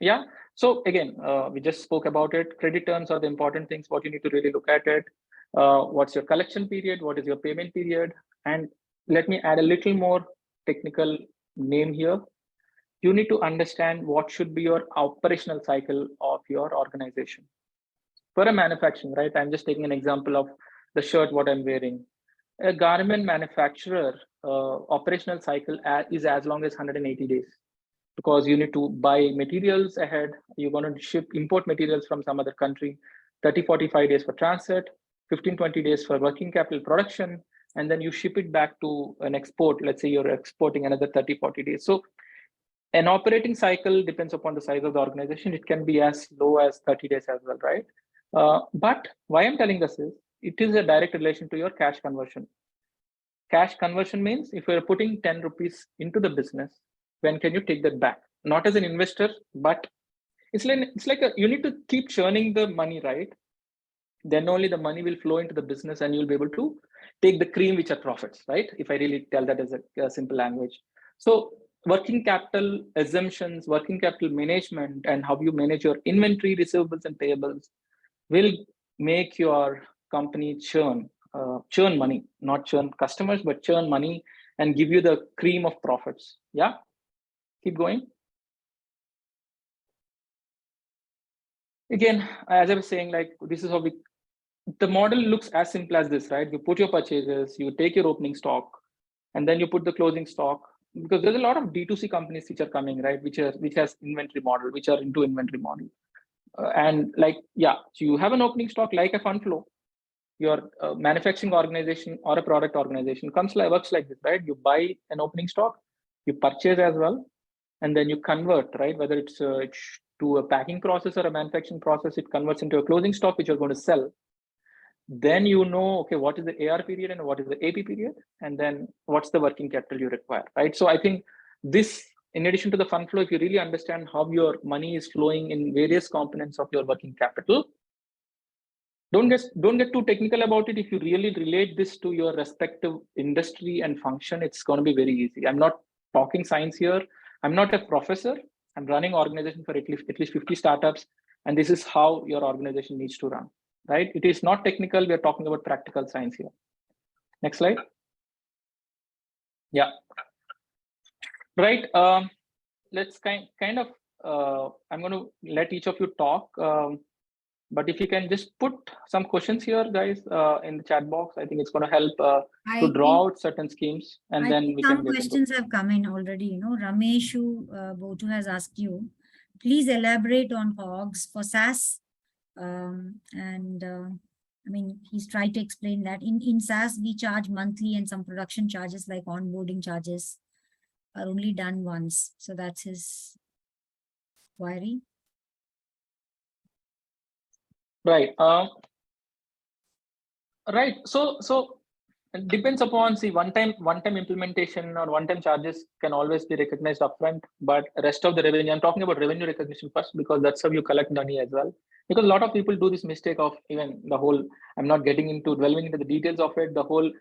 Yeah, so again, we just spoke about it. Credit terms are the important things, what you need to really look at it. What's your collection period? What is your payment period? And let me add a little more technical name here. You need to understand what should be your operational cycle of your organization. For a manufacturing, right? I'm just taking an example of the shirt what I'm wearing. A garment manufacturer operational cycle is as long as 180 days, because you need to buy materials ahead. You're going to import materials from some other country, 30-45 days for transit, 15-20 days for working capital production, and then you ship it back to an export. Let's say you're exporting another 30-40 days. So an operating cycle depends upon the size of the organization. It can be as low as 30 days as well, right? But why I'm telling this is, it is a direct relation to your cash conversion. Cash conversion means if you're putting 10 rupees into the business, when can you take that back? Not as an investor, but it's like you need to keep churning the money, right? Then only the money will flow into the business and you'll be able to take the cream, which are profits, right? If I really tell that as a simple language. So working capital assumptions, working capital management, and how you manage your inventory, receivables, and payables will make your company churn money, not churn customers, but churn money and give you the cream of profits. Yeah, keep going. Again, as I was saying, like, this is how the model looks as simple as this, right? You put your purchases, you take your opening stock, and then you put the closing stock, because there's a lot of D2C companies which are coming, right? Which has inventory model, which are into inventory model. And like, yeah, so you have an opening stock like a fund flow. Your manufacturing organization or a product organization works like this, right? You buy an opening stock, you purchase as well, and then you convert, right? Whether it's to a packing process or a manufacturing process, it converts into a closing stock which you're going to sell. Then you know, okay, what is the AR period and what is the AP period, and then what's the working capital you require, right? So I think this, in addition to the fund flow, if you really understand how your money is flowing in various components of your working capital, don't get too technical about it. If you really relate this to your respective industry and function, it's going to be very easy. I'm not talking science here. I'm not a professor. I'm running organization for at least 50 startups, and this is how your organization needs to run, right? It is not technical. We are talking about practical science here. Next slide. Yeah. Right. Let's kind of. I'm going to let each of you talk. But if you can just put some questions here, guys, in the chat box, I think it's going to help to draw out certain schemes, and I then think we some can get questions have come in already. You know, Rameshu Botu has asked you, please elaborate on COGS for SaaS. I mean, he's tried to explain that in SaaS, we charge monthly, and some production charges like onboarding charges are only done once. So that's his query. Right. Right. So it depends upon, see, one-time implementation or one-time charges can always be recognized upfront, but rest of the revenue, I'm talking about revenue recognition first, because that's how you collect money as well. Because a lot of people do this mistake of even the whole, I'm not dwelling into the details of it, the whole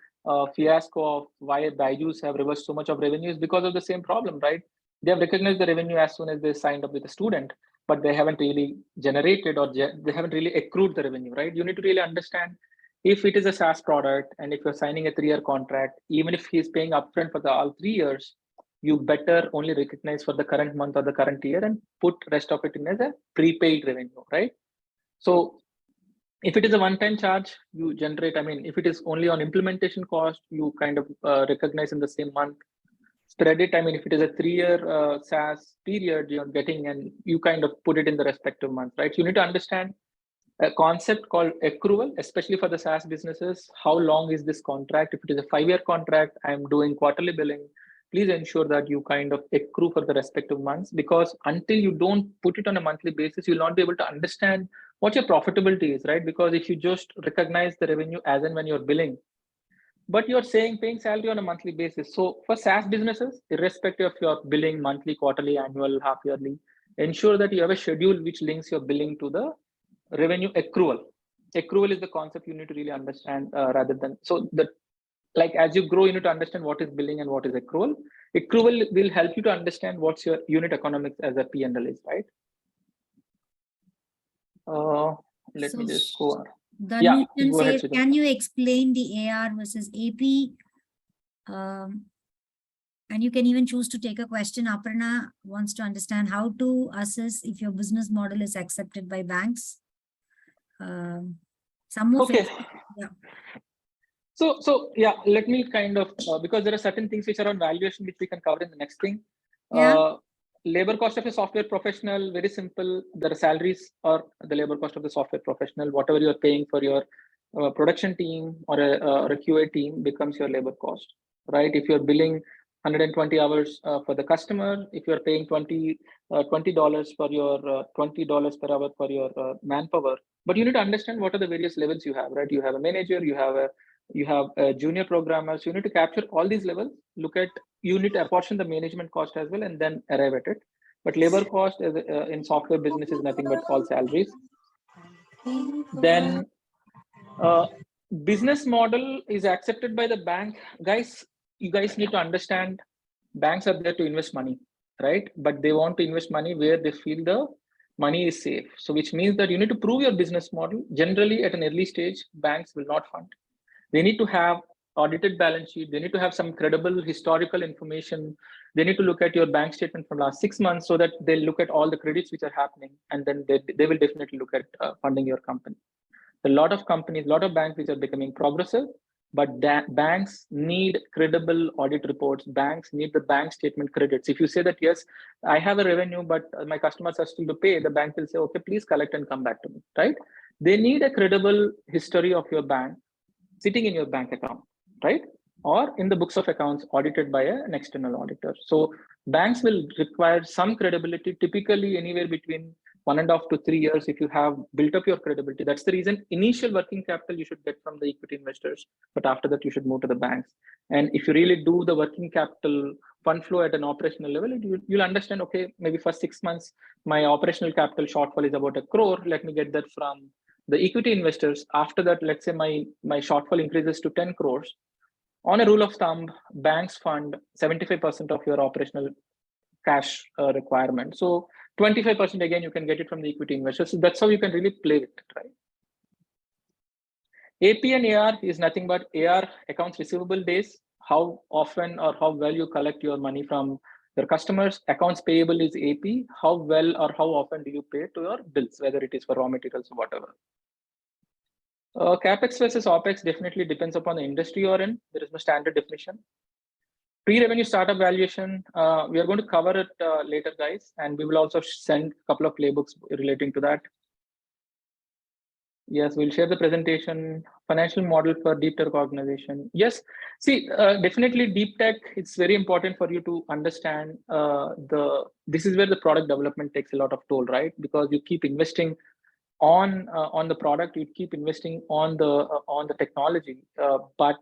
fiasco of why Byju's have reversed so much of revenue is because of the same problem, right? They have recognized the revenue as soon as they signed up with a student, but they haven't really generated or they haven't really accrued the revenue, right? You need to really understand, if it is a SaaS product and if you're signing a 3-year contract, even if he's paying upfront for all 3 years, you better only recognize for the current month or the current year and put rest of it in as a prepaid revenue, right? So if it is a one-time charge, you generate, I mean, if it is only on implementation cost, you kind of recognize in the same month. Spread it, I mean, if it is a 3-year SaaS period you're getting, and you kind of put it in the respective month, right? So you need to understand a concept called accrual, especially for the SaaS businesses. How long is this contract? If it is a 5-year contract, I'm doing quarterly billing. Please ensure that you kind of accrue for the respective months, because until you don't put it on a monthly basis, you'll not be able to understand what your profitability is, right? Because if you just recognize the revenue as and when you're billing, but you're paying salary on a monthly basis. So for SaaS businesses, irrespective of your billing monthly, quarterly, annual, half yearly, ensure that you have a schedule which links your billing to the revenue accrual. Accrual is the concept you need to really understand, rather than, so that, like, as you grow, you need to understand what is billing and what is accrual. Accrual will help you to understand what's your unit economics as a P&L is, right? Let me just go on. Yeah, Dhanush go ahead, says, Sridhar. can you explain the AR versus AP And you can even choose to take a question. Aparna wants to understand how to assess if your business model is accepted by banks. Some more Okay. yeah. So yeah, let me kind of, because there are certain things which are on valuation, which we can cover in the next thing. Yeah. Labor cost of a software professional, very simple. There are salaries or the labor cost of the software professional, whatever you're paying for your production team or a QA team becomes your labor cost, right? If you're billing 120 hours for the customer, if you're paying $20 for your $20 per hour for your manpower, but you need to understand what are the various levels you have, right? You have a manager, you have a junior programmers. You need to capture all these levels. Look at, you need to apportion the management cost as well, and then arrive at it. But labor cost in software business is nothing but all salaries. Then business model is accepted by the bank. Guys, you guys need to understand banks are there to invest money, right? But they want to invest money where they feel the money is safe. So which means that you need to prove your business model. Generally at an early stage, banks will not fund. They need to have audited balance sheet. They need to have some credible historical information. They need to look at your bank statement from last 6 months so that they'll look at all the credits which are happening, and then they will definitely look at funding your company. A lot of companies, a lot of banks which are becoming progressive, but banks need credible audit reports. Banks need the bank statement credits. If you say that, yes, I have a revenue, but my customers are still to pay, the bank will say, okay, please collect and come back to me, right? They need a credible history of your bank sitting in your bank account, right? Or in the books of accounts audited by an external auditor. So banks will require some credibility, typically anywhere between 1.5 to 3 years if you have built up your credibility. That's the reason initial working capital you should get from the equity investors, but after that you should move to the banks. And if you really do the working capital fund flow at an operational level, you'll understand, okay, maybe for 6 months, my operational capital shortfall is about 1 crore. Let me get that from the equity investors. After that, let's say my shortfall increases to 10 crores. On a rule of thumb, banks fund 75% of your operational cash requirement. So 25% again, you can get it from the equity investors. So that's how you can really play with it, right? AP and AR is nothing but AR, accounts receivable days, how often or how well you collect your money from your customers. Accounts payable is AP, how well or how often do you pay to your bills, whether it is for raw materials or whatever. CapEx versus OpEx definitely depends upon the industry you're in. There is no standard definition. Pre-revenue startup valuation, we are going to cover it later, guys, and we will also send a couple of playbooks relating to that. Yes, we'll share the presentation. Financial model for deep tech organization. Yes, see, definitely deep tech, it's very important for you to understand this is where the product development takes a lot of toll, right? Because you keep investing on the product, you keep investing on the technology, but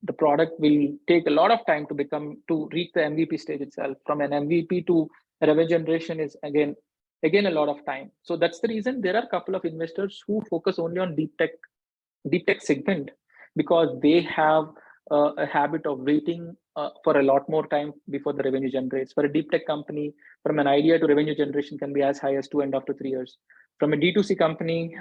the product will take a lot of time to reach the MVP stage itself. From an MVP to revenue generation is again a lot of time. So that's the reason there are a couple of investors who focus only on deep tech segment, because they have a habit of waiting for a lot more time before the revenue generates. For a deep tech company, from an idea to revenue generation can be as high as 2.5 to 3 years. From a D2C company,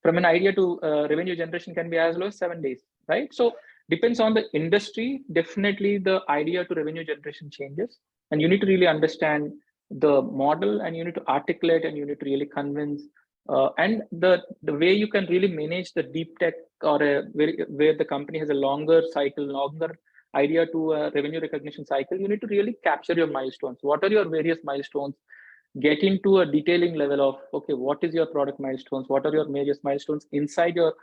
from an idea to revenue generation can be as low as 7 days, right? So depends on the industry. Definitely the idea to revenue generation changes, and you need to really understand the model, and you need to articulate, and you need to really convince. And the way you can really manage the deep tech, or where the company has a longer cycle, longer idea to a revenue recognition cycle, you need to really capture your milestones. What are your various milestones? Get into a detailing level of, okay, what is your product milestones? What are your major milestones inside your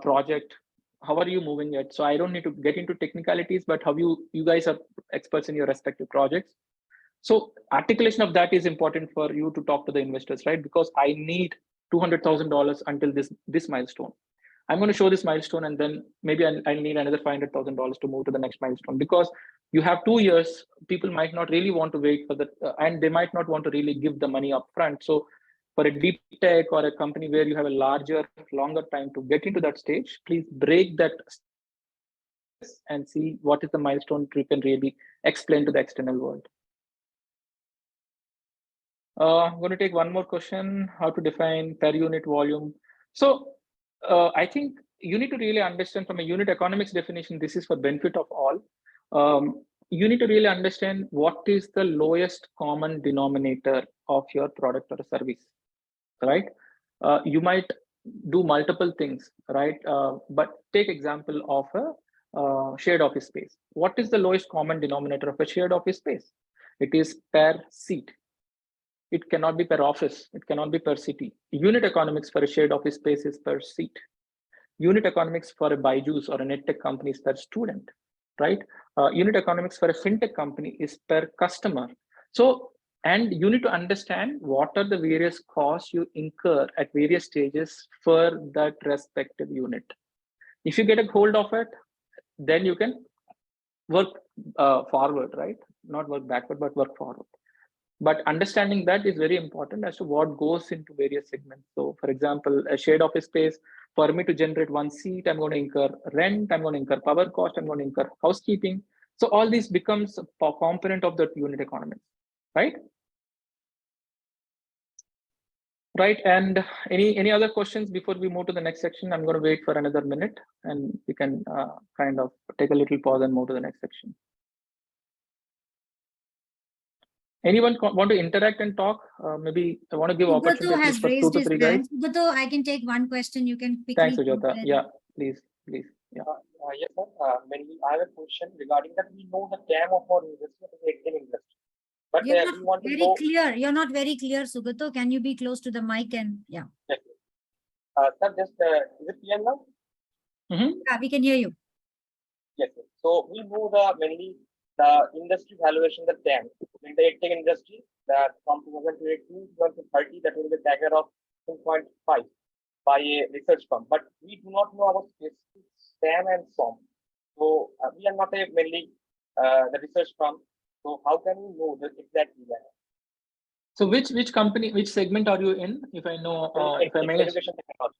project? How are you moving it? So I don't need to get into technicalities, but how you guys are experts in your respective projects. So articulation of that is important for you to talk to the investors, right? Because I need $200,000 until this milestone. I'm going to show this milestone, and then maybe I'll need another $500,000 to move to the next milestone, because you have 2 years. People might not really want to wait for that, and they might not want to really give the money up front. So for a deep tech or a company where you have a longer time to get into that stage, please break that and see what is the milestone you can really explain to the external world. I'm going to take one more question: how to define per unit volume. So I think you need to really understand from a unit economics definition, this is for benefit of all. you need to really understand what is the lowest common denominator of your product or service, right? You might do multiple things, right? But take example of a shared office space. What is the lowest common denominator of a shared office space? It is per seat. It cannot be per office. It cannot be per city. Unit economics for a shared office space is per seat. Unit economics for a Byju's or a EdTech company is per student, right? Unit economics for a fintech company is per customer. So, and you need to understand what are the various costs you incur at various stages for that respective unit. If you get a hold of it, then you can work forward, right? Not work backward, but work forward. But understanding that is very important as to what goes into various segments. So for example, a shared office space, for me to generate one seat, I'm going to incur rent, I'm going to incur power cost, I'm going to incur housekeeping. So all this becomes a component of the unit economics, right? Right, and any other questions before we move to the next section? I'm going to wait for another minute and we can kind of take a little pause and move to the next section. Anyone want to interact and talk? Maybe I want to give opportunity Sugato at has least for 2 raised to his 3 guys. hand. Sugato, I can take one question. You can quickly. Thanks, Sujata. compare. Yeah, please. Yeah. Yes, sir. Mainly, I have a question regarding that we know the TAM of our industry is the EdTech industry, but You're we want not to very know. clear. You're not very clear, Sugato. Can you be close to the mic and yeah. Yes, sir, just is it clear now? Yeah, we can hear you. Yes, sir. So we know the mainly the industry valuation, the TAM in the EdTech industry, that from 2022 to 2030, that will be a CAGR of 2.5 by a research firm. But we do not know our specific TAM and SOM. So we are not a mainly the research firm. So how can we know the exact value? So which company, which segment are you in? If I know, if I may. Education technology.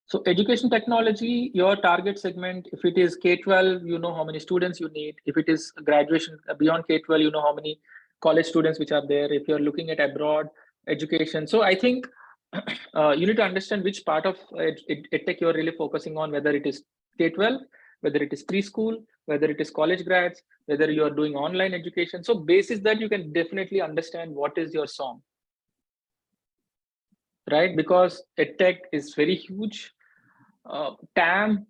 So education technology, your target segment, if it is K-12, you know how many students you need. If it is graduation beyond K-12, you know how many college students which are there. If you're looking at abroad education. So I think you need to understand which part of EdTech you're really focusing on, whether it is K-12, whether it is preschool, whether it is college grads, whether you are doing online education. So basis that you can definitely understand what is your SOM, right? Because EdTech is very huge. TAM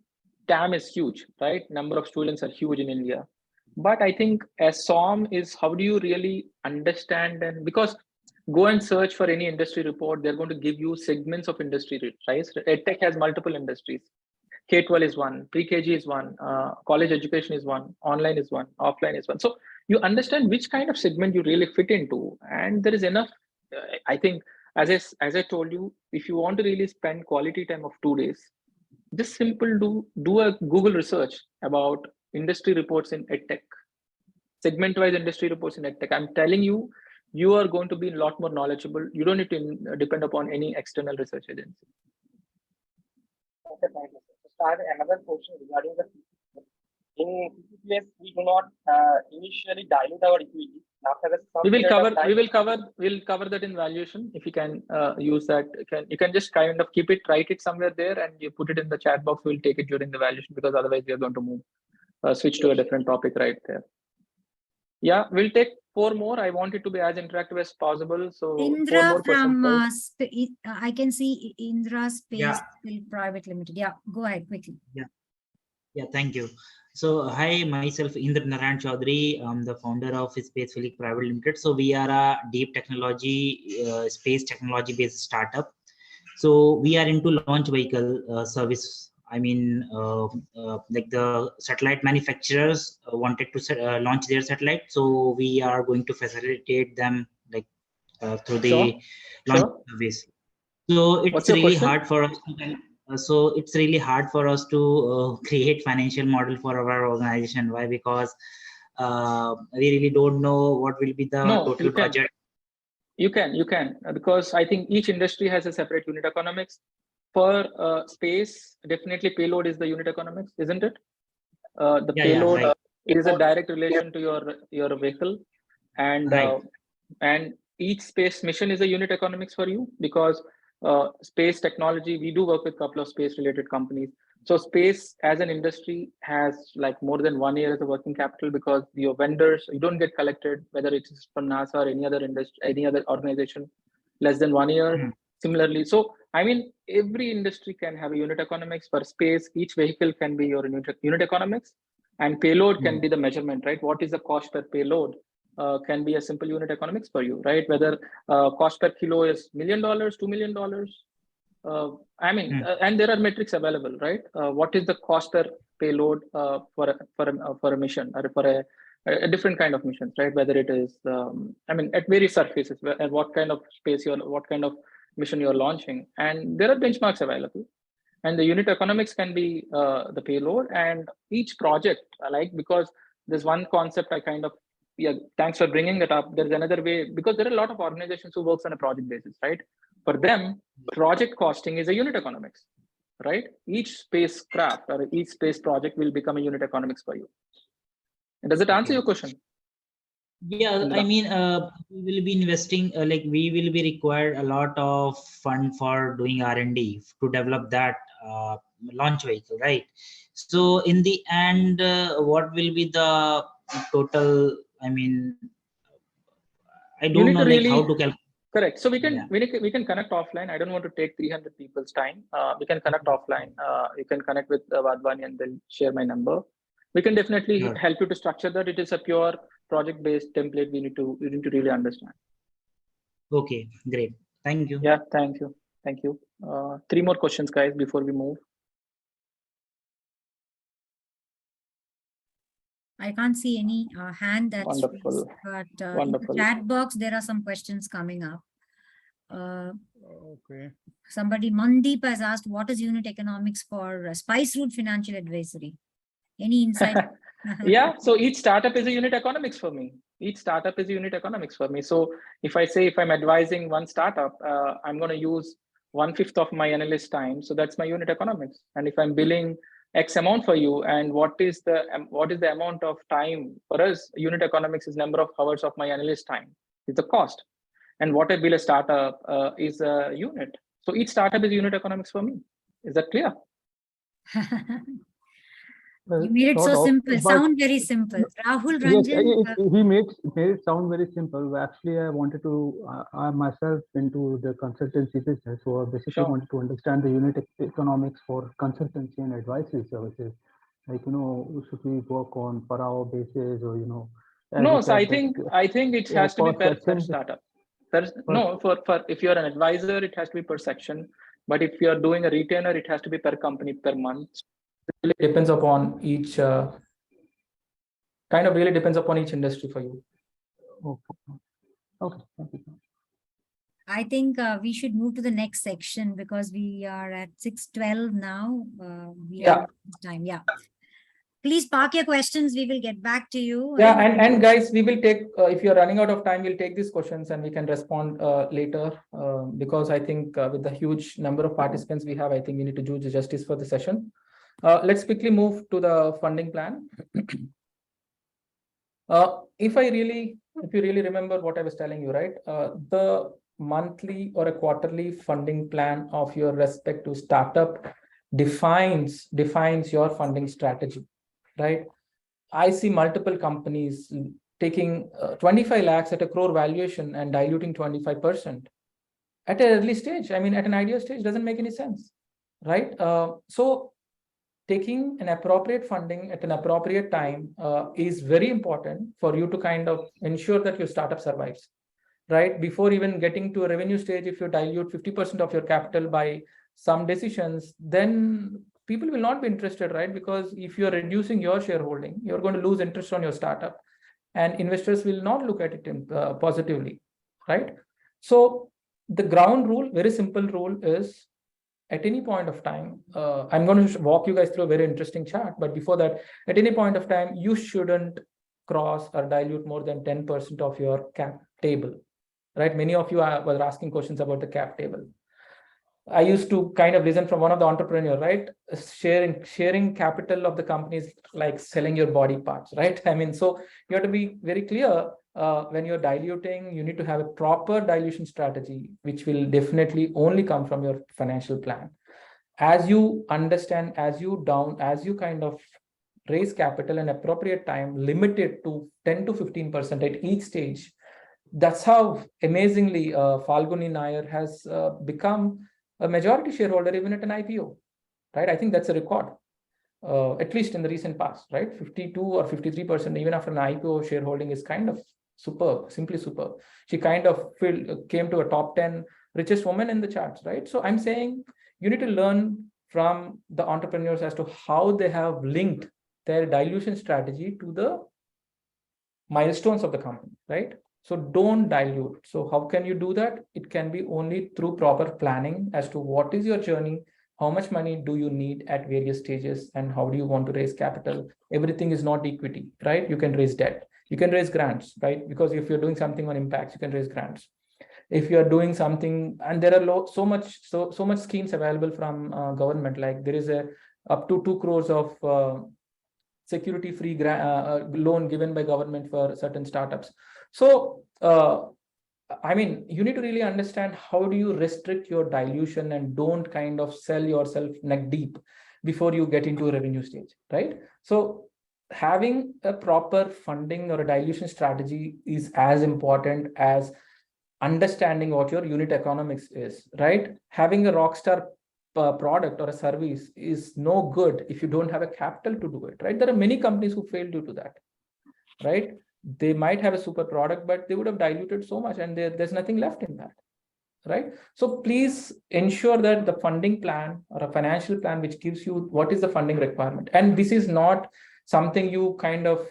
is huge, right? Number of students are huge in India. But I think as SOM is how do you really understand, and because go and search for any industry report, they're going to give you segments of industry, right? EdTech has multiple industries. K-12 is one, pre-KG is one, college education is one, online is one, offline is one. So you understand which kind of segment you really fit into, and there is enough. I think, as I told you, if you want to really spend quality time of 2 days, just simple do a Google research about industry reports in EdTech, segment-wise industry reports in EdTech. I'm telling you, you are going to be a lot more knowledgeable. You don't need to depend upon any external research agency. Okay, thank you. So I have another question regarding the PPPS. In PPPS, we do not initially dilute our equity. After some We will period of time, we'll cover that in valuation. If you can use that, you can just kind of keep it, write it somewhere there, and you put it in the chat box. We'll take it during the valuation, because otherwise we are going to move switch to a different topic right there. Yeah, we'll take 4 more. I want it to be as interactive as possible. So 4 Indra more questions, from I can see Indra Space Yeah. Private Limited. Yeah, go ahead quickly. Yeah, thank you. So, hi, myself Indra Narayan Chaudhary. I'm the founder of Space Philic Private Limited. So, we are a deep technology, space technology based startup. So, we are into launch vehicle service. I mean, like the satellite manufacturers wanted to launch their satellite. So, we are going to facilitate them like through the launch service. So, What's it's your really question? hard for us to so it's really hard for us to create financial model for our organization. Why? Because we really don't know what will be the No, total you can. budget. You can, because I think each industry has a separate unit economics. For space, definitely payload is the unit economics, isn't it? The Yeah, payload right. is a direct relation to your vehicle, and Right. and each space mission is a unit economics for you, because space technology, we do work with a couple of space related companies. So space as an industry has like more than 1 year as a working capital because your vendors, you don't get collected, whether it's from NASA or any other industry, any other organization, less than 1 year. Hmm. Similarly, so I mean, every industry can have a unit economics. For space, each vehicle can be your unit economics, and payload can be the measurement, right? What is the cost per payload? Can be a simple unit economics for you, right? Whether cost per kilo is $1 million, $2 million. And there are metrics available, right? What is the cost per payload for a mission or for a different kind of missions, right? Whether it is, at various surfaces, and what kind of what kind of mission you're launching, and there are benchmarks available. And the unit economics can be the payload, and each project, because there's one concept thanks for bringing that up. There's another way, because there are a lot of organizations who works on a project basis, right? For them, project costing is a unit economics, right? Each spacecraft or each space project will become a unit economics for you. And does it answer your question? Yeah, I mean, we will be investing, we will be required a lot of fund for doing R&D to develop that launch vehicle, right? So in the end, what will be the total? I mean, I don't know how to calculate. Correct. So we can connect offline. I don't want to take 300 people's time. We can connect offline. You can connect with Vadvani and they'll share my number. We can definitely help you to structure that. It is a pure project-based template. We need to really understand. Okay, great. Thank you. Yeah, thank you. Thank you. 3 more questions, guys, before we move. I can't see any hand that's Wonderful. raised, but in Wonderful. the chat box, there are some questions coming up. Okay. Somebody, Mandeep, has asked, what is unit economics for Spice Route Financial Advisory? Any insight? Yeah, so each startup is a unit economics for me. Each startup is a unit economics for me. So if I'm advising one startup, I'm going to use 1/5 of my analyst time. So that's my unit economics. And if I'm billing X amount for you, and what is the amount of time for us? Unit economics is number of hours of my analyst time, is the cost. And what I bill a startup is a unit. So each startup is unit economics for me. Is that clear? You made it so simple, sound very simple. Rahul Ranjan. He made it sound very simple. Actually, I wanted to, I myself into the consultancy business. So I basically wanted to understand the unit economics for consultancy and advisory services. Like, should we work on per hour basis or, No, so I think it has to be per startup. No, for if you're an advisor, it has to be per section. But if you're doing a retainer, it has to be per company per month. It really depends upon each really depends upon each industry for you. Okay. Thank you. I think we should move to the next section because we are at 6:12 now. We are time. Yeah. Please park your questions. We will get back to you. Yeah, and guys, we will take, if you're running out of time, we'll take these questions and we can respond later because I think with the huge number of participants we have, I think we need to do justice for the session. Let's quickly move to the funding plan. If you really remember what I was telling you, right? The monthly or a quarterly funding plan of your respective startup defines your funding strategy, right? I see multiple companies taking 25 lakhs at a crore valuation and diluting 25% at an early stage. I mean, at an idea stage doesn't make any sense, right? So taking an appropriate funding at an appropriate time is very important for you to kind of ensure that your startup survives, right? Before even getting to a revenue stage, if you dilute 50% of your capital by some decisions, then people will not be interested, right? Because if you're reducing your shareholding, you're going to lose interest on your startup and investors will not look at it positively, right? So the ground rule, very simple rule is, at any point of time, I'm going to walk you guys through a very interesting chart. But before that, at any point of time, you shouldn't cross or dilute more than 10% of your cap table, right? Many of you were asking questions about the cap table. I used to kind of listen from one of the entrepreneurs, right? Sharing capital of the company is like selling your body parts, right? I mean, so you have to be very clear when you're diluting, you need to have a proper dilution strategy, which will definitely only come from your financial plan. as you understand, as you kind of raise capital in appropriate time, limit it to 10 to 15% at each stage. That's how amazingly Falguni Nair has become a majority shareholder even at an IPO, right? I think that's a record, at least in the recent past, right? 52 or 53% even after an IPO shareholding is kind of superb, simply superb. She kind of came to a top 10 richest woman in the charts, right? So I'm saying you need to learn from the entrepreneurs as to how they have linked their dilution strategy to the milestones of the company, right? So don't dilute. So how can you do that? It can be only through proper planning as to what is your journey, how much money do you need at various stages, and how do you want to raise capital. Everything is not equity, right? You can raise debt, you can raise grants, right? Because if you're doing something on impacts, you can raise grants. If you're doing something, and there are so much schemes available from government, like there is a up to 2 crores of security free loan given by government for certain startups. So I mean, you need to really understand how do you restrict your dilution and don't kind of sell yourself neck deep before you get into a revenue stage, right? So having a proper funding or a dilution strategy is as important as understanding what your unit economics is, right? Having a rockstar product or a service is no good if you don't have a capital to do it, right? There are many companies who fail due to that, right? They might have a super product, but they would have diluted so much and there's nothing left in that, right? So please ensure that the funding plan or a financial plan which gives you what is the funding requirement. And this is not something you kind of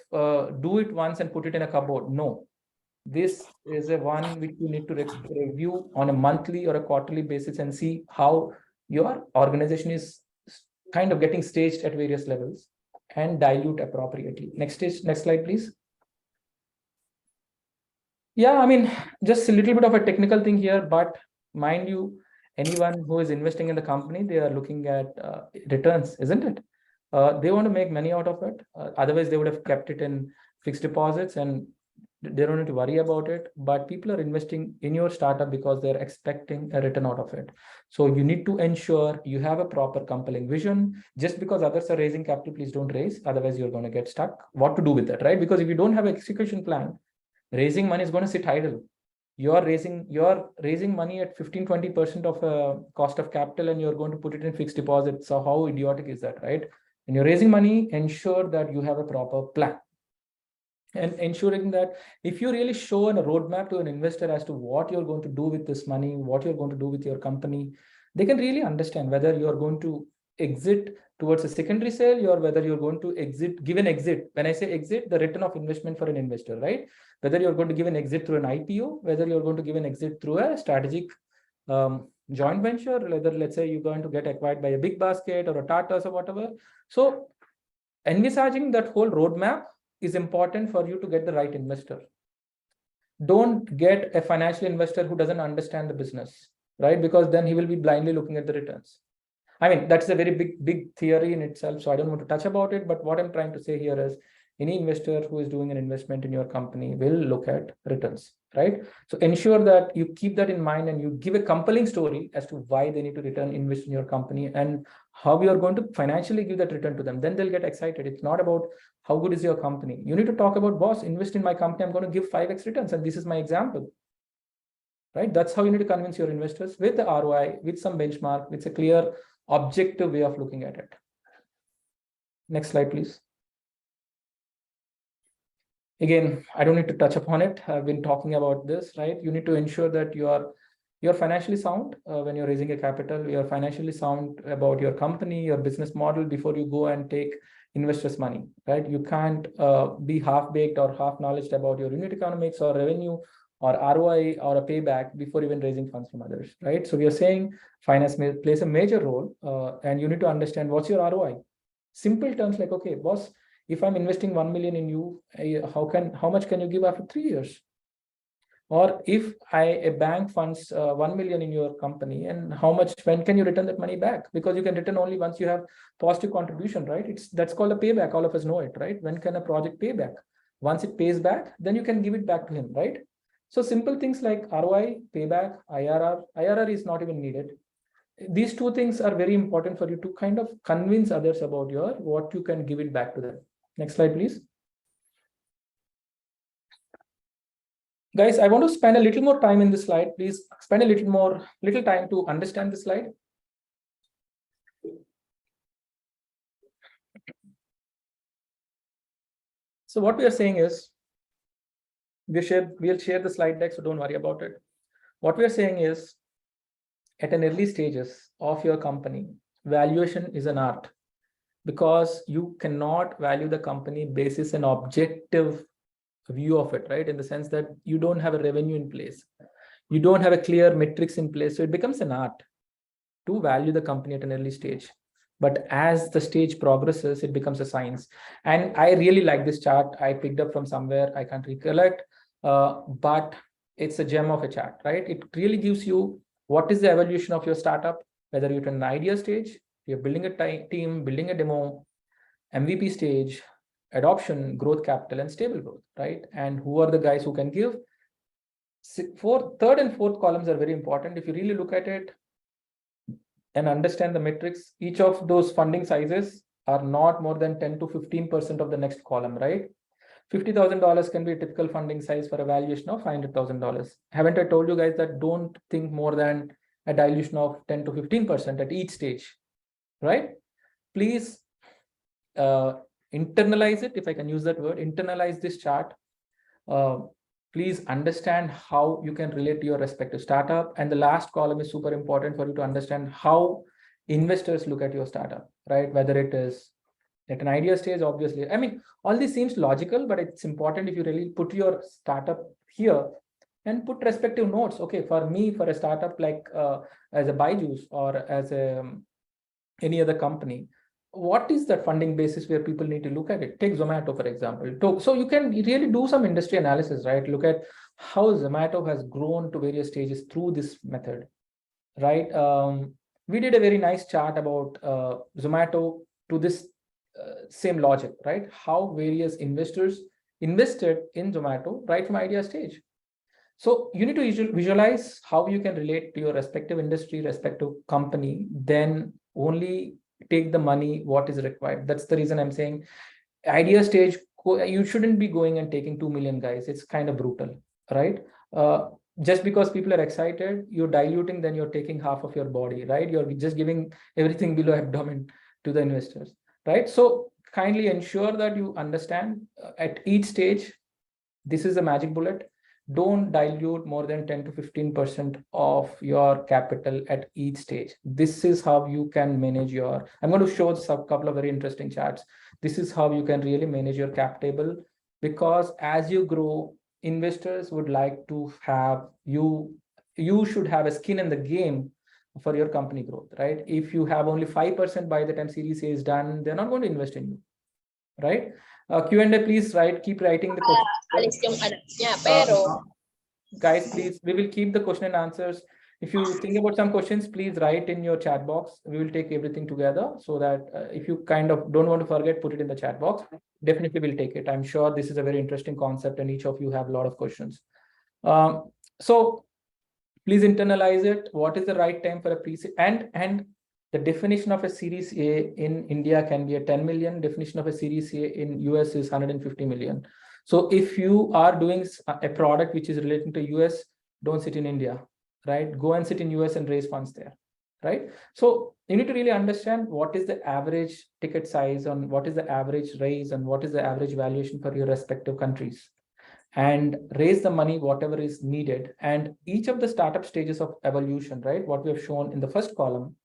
do it once and put it in a cupboard. No, this is a one which you need to review on a monthly or a quarterly basis and see how your organization is kind of getting staged at various levels and dilute appropriately. Next slide, please. Yeah, I mean, just a little bit of a technical thing here, but mind you, anyone who is investing in the company, they are looking at returns, isn't it? They want to make money out of it. Otherwise, they would have kept it in fixed deposits and they don't need to worry about it. But people are investing in your startup because they're expecting a return out of it. So you need to ensure you have a proper compelling vision. Just because others are raising capital, please don't raise. Otherwise, you're going to get stuck. What to do with that, right? Because if you don't have an execution plan, raising money is going to sit idle. You're raising money at 15-20% of a cost of capital and you're going to put it in fixed deposits. So how idiotic is that, right? When you're raising money, ensure that you have a proper plan. And ensuring that if you really show a roadmap to an investor as to what you're going to do with this money, what you're going to do with your company, they can really understand whether you're going to exit towards a secondary sale or whether you're going to give an exit. When I say exit, the return of investment for an investor, right? Whether you're going to give an exit through an IPO, whether you're going to give an exit through a strategic joint venture, whether let's say you're going to get acquired by a big basket or a Tata or whatever. So envisaging that whole roadmap is important for you to get the right investor. Don't get a financial investor who doesn't understand the business, right? Because then he will be blindly looking at the returns. I mean, that's a very big theory in itself, so I don't want to touch about it. But what I'm trying to say here is any investor who is doing an investment in your company will look at returns, right? So ensure that you keep that in mind and you give a compelling story as to why they need to invest in your company and how you are going to financially give that return to them. Then they'll get excited. It's not about how good is your company. You need to talk about, boss, invest in my company. I'm going to give 5x returns. And this is my example, right? That's how you need to convince your investors with the ROI, with some benchmark, with a clear objective way of looking at it. Next slide, please. Again, I don't need to touch upon it. I've been talking about this, right? You need to ensure that you're financially sound when you're raising a capital. You're financially sound about your company, your business model before you go and take investors' money, right? You can't be half-baked or half-knowledge about your unit economics or revenue or ROI or a payback before even raising funds from others, right? So we are saying finance plays a major role and you need to understand what's your ROI. Simple terms like, okay, boss, if I'm investing 1 million in you, how much can you give after 3 years? Or if a bank funds 1 million in your company, and when can you return that money back? Because you can return only once you have positive contribution, right? That's called a payback. All of us know it, right? When can a project pay back? Once it pays back, then you can give it back to him, right? So simple things like ROI, payback, IRR is not even needed. these two things are very important for you to kind of convince others about your what you can give it back to them. Next slide, please. Guys, I want to spend a little more time in this slide. Please spend a little time to understand this slide. So what we are saying is, we'll share the slide deck, so don't worry about it. What we are saying is, at an early stages of your company, valuation is an art, because you cannot value the company basis an objective view of it, right? In the sense that you don't have a revenue in place, you don't have a clear metrics in place, so it becomes an art to value the company at an early stage. But as the stage progresses, it becomes a science. And I really like this chart. I picked up from somewhere, I can't recollect, but it's a gem of a chart, right? It really gives you what is the evolution of your startup, whether you're at an idea stage, you're building a team, building a demo, MVP stage, adoption, growth capital, and stable growth, right? And who are the guys who can give? Third and fourth columns are very important. If you really look at it and understand the metrics, each of those funding sizes are not more than 10 to 15% of the next column, right? $50,000 can be a typical funding size for a valuation of $500,000. Haven't I told you guys that don't think more than a dilution of 10 to 15% at each stage, right? Please internalize it, if I can use that word, internalize this chart. Please understand how you can relate to your respective startup. And the last column is super important for you to understand how investors look at your startup, right? Whether it is at an idea stage, obviously. I mean, all this seems logical, but it's important if you really put your startup here and put respective notes. Okay, for me, for a startup like as a Byju's or as any other company, what is that funding basis where people need to look at it? Take Zomato, for example. So you can really do some industry analysis, right? Look at how Zomato has grown to various stages through this method, right? We did a very nice chart about Zomato to this same logic, right? How various investors invested in Zomato right from idea stage. So you need to visualize how you can relate to your respective industry, respective company, then only take the money what is required. That's the reason I'm saying idea stage, you shouldn't be going and taking 2 million guys. It's kind of brutal, right? Just because people are excited, you're diluting, then you're taking half of your body, right? You're just giving everything below abdomen to the investors, right? So kindly ensure that you understand at each stage, this is a magic bullet. Don't dilute more than 10 to 15% of your capital at each stage. This is how you can manage your, I'm going to show a couple of very interesting charts. This is how you can really manage your cap table, because as you grow, investors would like to have you should have a skin in the game for your company growth, right? If you have only 5% by the time Series A is done, they're not going to invest in you, right? Q&A, please, keep writing the question. Guys, please, we will keep the question and answers. If you think about some questions, please write in your chat box. We will take everything together so that if you kind of don't want to forget, put it in the chat box. Definitely we'll take it. I'm sure this is a very interesting concept and each of you have a lot of questions. So please internalize it. What is the right time for a pre-seed? And the definition of a Series A in India can be a 10 million. Definition of a Series A in US is 150 million. So if you are doing a product which is relating to US, don't sit in India, right? Go and sit in US and raise funds there, right? So you need to really understand what is the average ticket size and what is the average raise and what is the average valuation for your respective countries, and raise the money, whatever is needed. And each of the startup stages of evolution, right? What we have shown in the first column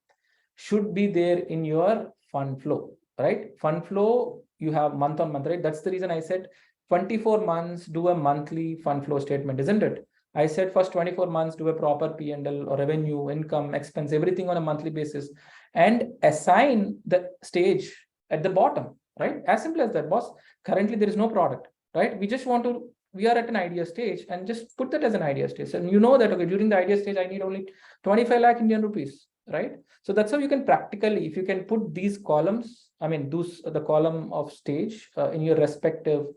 should be there in your fund flow, right? Fund flow, you have month on month, right? That's the reason I said 24 months, do a monthly fund flow statement, isn't it? I said first 24 months, do a proper P&L or revenue, income, expense, everything on a monthly basis, and assign the stage at the bottom, right? As simple as that, boss. Currently, there is no product, right? We are at an idea stage, and just put that as an idea stage. And you know that, okay, during the idea stage, I need only 25 lakh Indian rupees, right? So that's how you can practically, if you can put these columns, I mean, the column of stage in your respective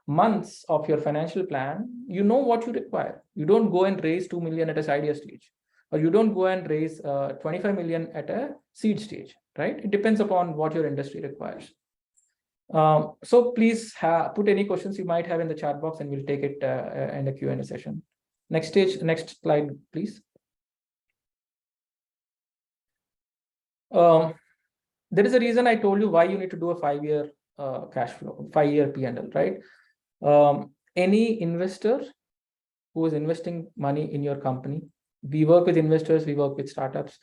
months of your financial plan, you know what you require. You don't go and raise 2 million at a idea stage. or you don't go and raise 25 million at a seed stage, right? It depends upon what your industry requires. So please put any questions you might have in the chat box, and we'll take it in the Q&A session. Next slide, please. There is a reason I told you why you need to do a 5-year cash flow, 5-year P&L, right? Any investor who is investing money in your company, we work with investors, we work with startups.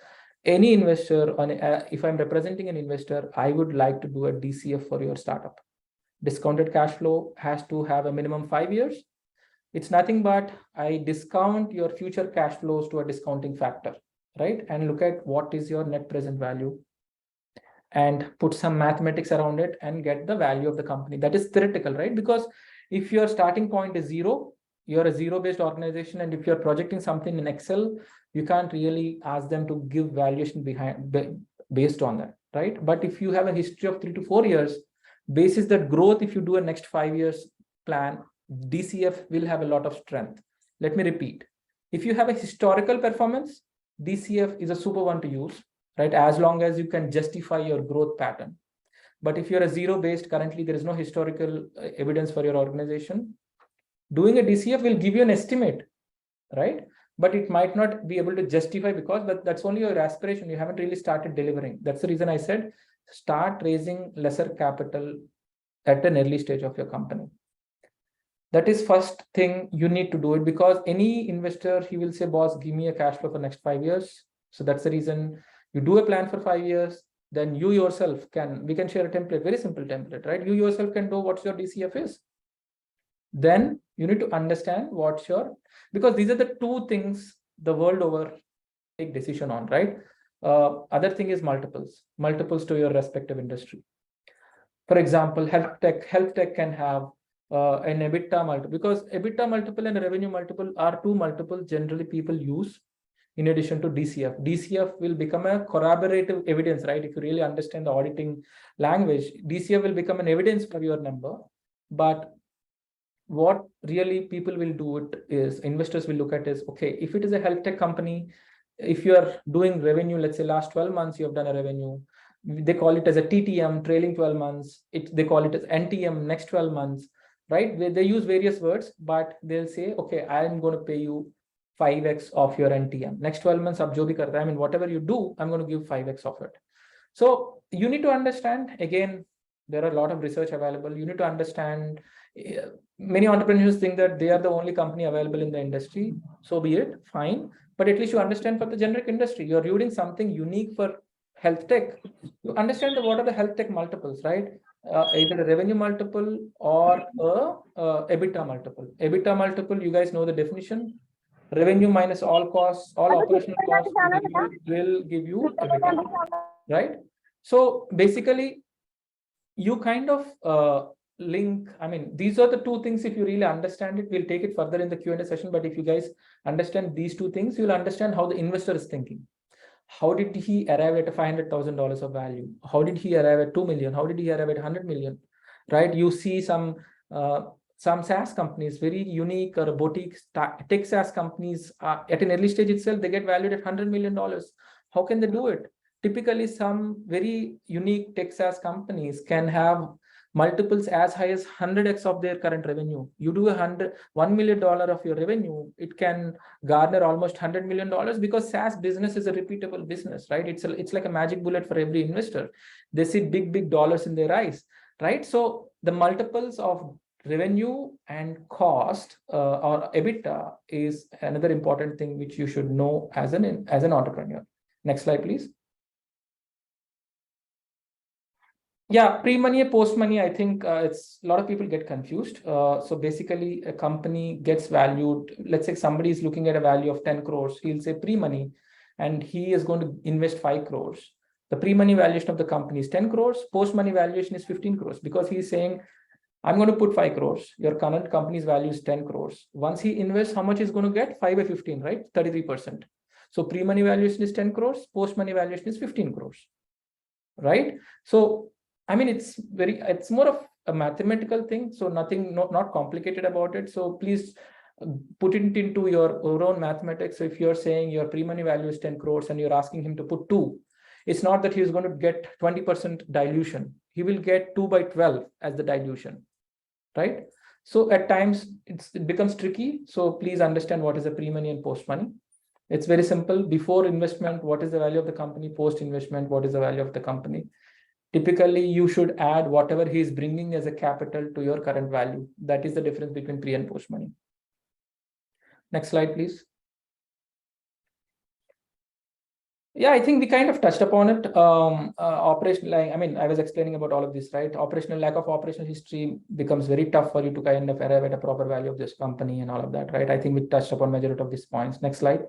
Any investor, if I'm representing an investor, I would like to do a DCF for your startup. Discounted cash flow has to have a minimum 5 years. It's nothing but I discount your future cash flows to a discounting factor, right? And look at what is your net present value and put some mathematics around it and get the value of the company. That is theoretical, right? Because if your starting point is 0, you're a zero-based organization, and if you're projecting something in Excel, you can't really ask them to give valuation based on that, right? But if you have a history of 3 to 4 years, basis that growth, if you do a next 5 years plan, DCF will have a lot of strength. Let me repeat. If you have a historical performance, DCF is a super one to use, right? As long as you can justify your growth pattern. But if you're a zero-based, currently there is no historical evidence for your organization, doing a DCF will give you an estimate, right? But it might not be able to justify because that's only your aspiration. You haven't really started delivering. That's the reason I said, start raising lesser capital at an early stage of your company. That is first thing you need to do it, because any investor, he will say, boss, give me a cash flow for next 5 years. So that's the reason you do a plan for 5 years. Then you yourself we can share a template, very simple template, right? You yourself can know what your DCF is. Then you need to understand because these are the two things the world over take decision on, right? Other thing is multiples to your respective industry. For example, health tech can have an EBITDA multiple, because EBITDA multiple and revenue multiple are two multiples generally people use in addition to DCF. DCF will become a corroborative evidence, right? If you really understand the auditing language, DCF will become an evidence for your number. But what really people will do it is, investors will look at is, okay, if it is a health tech company, if you are doing revenue, let's say last 12 months, you have done a revenue, they call it as a TTM, trailing 12 months, they call it as NTM, next 12 months, right? They use various words, but they'll say, okay, I'm going to pay you 5x of your NTM. Next 12 months, I mean, whatever you do, I'm going to give 5x of it. So you need to understand, again, there are a lot of research available. You need to understand, many entrepreneurs think that they are the only company available in the industry. So be it, fine. But at least you understand for the generic industry, you're reading something unique for health tech. You understand what are the health tech multiples, right? Either a revenue multiple or a EBITDA multiple. EBITDA multiple, you guys know the definition. Revenue minus all costs, all operational costs will give you EBITDA, right? So basically, you kind of link, I mean, these are the two things. If you really understand it, we'll take it further in the Q&A session. But if you guys understand these two things, you'll understand how the investor is thinking. How did he arrive at $500,000 of value? How did he arrive at 2 million? How did he arrive at 100 million? Right? You see some SaaS companies, very unique or boutique tech SaaS companies at an early stage itself, they get valued at $100 million. How can they do it? Typically, some very unique tech SaaS companies can have multiples as high as 100x of their current revenue. You do $1 million of your revenue, it can garner almost $100 million, because SaaS business is a repeatable business, right? It's like a magic bullet for every investor. They see big dollars in their eyes, right? So the multiples of revenue and cost or EBITDA is another important thing which you should know as an entrepreneur. Next slide, please. Yeah, pre-money, post-money, I think it's a lot of people get confused. So basically, a company gets valued. Let's say somebody is looking at a value of 10 crores. He'll say pre-money, and he is going to invest 5 crores. The pre-money valuation of the company is 10 crores. Post-money valuation is 15 crores, because he's saying, I'm going to put 5 crores. Your current company's value is 10 crores. Once he invests, how much he's going to get? 5 by 15, right? 33%. So pre-money valuation is 10 crores. Post-money valuation is 15 crores, right? So I mean, it's more of a mathematical thing, so nothing, not complicated about it. So please put it into your own mathematics. So if you're saying your pre-money value is 10 crores and you're asking him to put 2, it's not that he's going to get 20% dilution. He will get 2 by 12 as the dilution, right? So at times it becomes tricky. So please understand what is the pre-money and post-money. It's very simple. Before investment, what is the value of the company? Post-investment, what is the value of the company? Typically, you should add whatever he is bringing as a capital to your current value. That is the difference between pre and post-money. Next slide, please. Yeah, I think we kind of touched upon it. Operational, I mean, I was explaining about all of this, right? Lack of operational history becomes very tough for you to kind of arrive at a proper value of this company and all of that, right? I think we touched upon majority of these points. Next slide.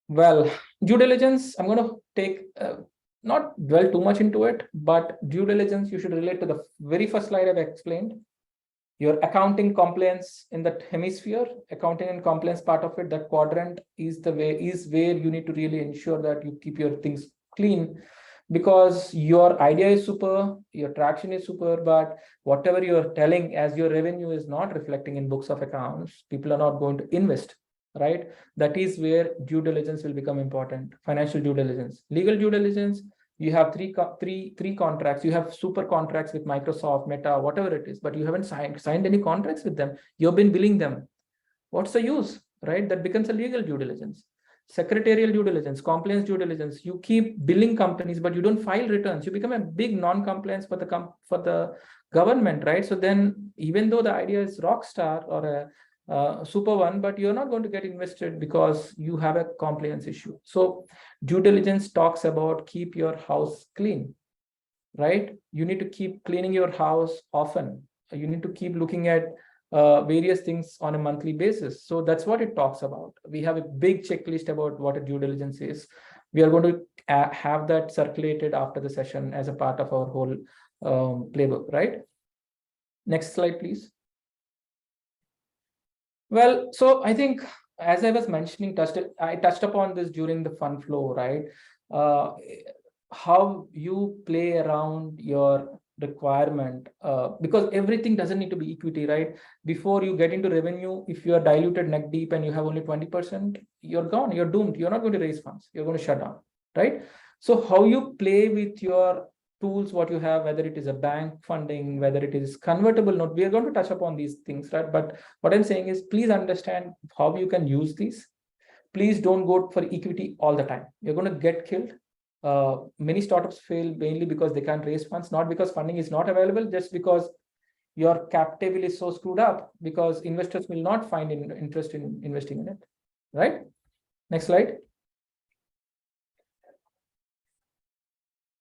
Well, due diligence, I'm going to take, not dwell too much into it, but due diligence, you should relate to the very first slide I've explained. Your accounting compliance in that hemisphere, accounting and compliance part of it, that quadrant is where you need to really ensure that you keep your things clean, because your idea is super, your traction is super, but whatever you're telling as your revenue is not reflecting in books of accounts, people are not going to invest, right? That is where due diligence will become important. Financial due diligence, legal due diligence. You have three contracts. You have super contracts with Microsoft, Meta, whatever it is, but you haven't signed any contracts with them. You've been billing them. What's the use, right? That becomes a legal due diligence. Secretarial due diligence, compliance due diligence. You keep billing companies, but you don't file returns. You become a big non-compliance for the government, right? So then, even though the idea is rock star or a super one, but you're not going to get invested because you have a compliance issue. So due diligence talks about keep your house clean, right? You need to keep cleaning your house often. You need to keep looking at various things on a monthly basis. So that's what it talks about. We have a big checklist about what a due diligence is. We are going to have that circulated after the session as a part of our whole playbook, right? Next slide, please. Well, so I think, as I was mentioning, I touched upon this during the fund flow, right? How you play around your requirement, because everything doesn't need to be equity, right? Before you get into revenue, if you are diluted neck deep and you have only 20%, you're gone, you're doomed. You're not going to raise funds. You're going to shut down, right? So how you play with your tools, what you have, whether it is a bank funding, whether it is convertible note, we are going to touch upon these things, right? But what I'm saying is, please understand how you can use these. Please don't go for equity all the time. You're going to get killed. Many startups fail mainly because they can't raise funds, not because funding is not available, just because your cap table is so screwed up, because investors will not find interest in investing in it, right? Next slide.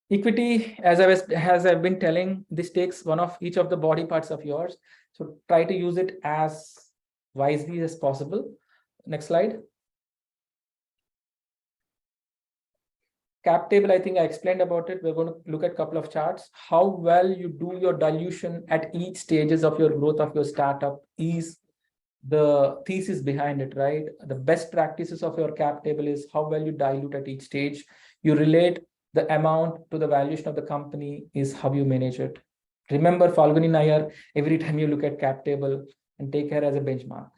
Equity, as I've been telling, this takes one of each of the body parts of yours. So try to use it as wisely as possible. Next slide. Cap table, I think I explained about it. We're going to look at a couple of charts. How well you do your dilution at each stages of your growth of your startup is the thesis behind it, right? The best practices of your cap table is how well you dilute at each stage. You relate the amount to the valuation of the company is how you manage it. Remember Falguni Nayar, every time you look at cap table and take her as a benchmark,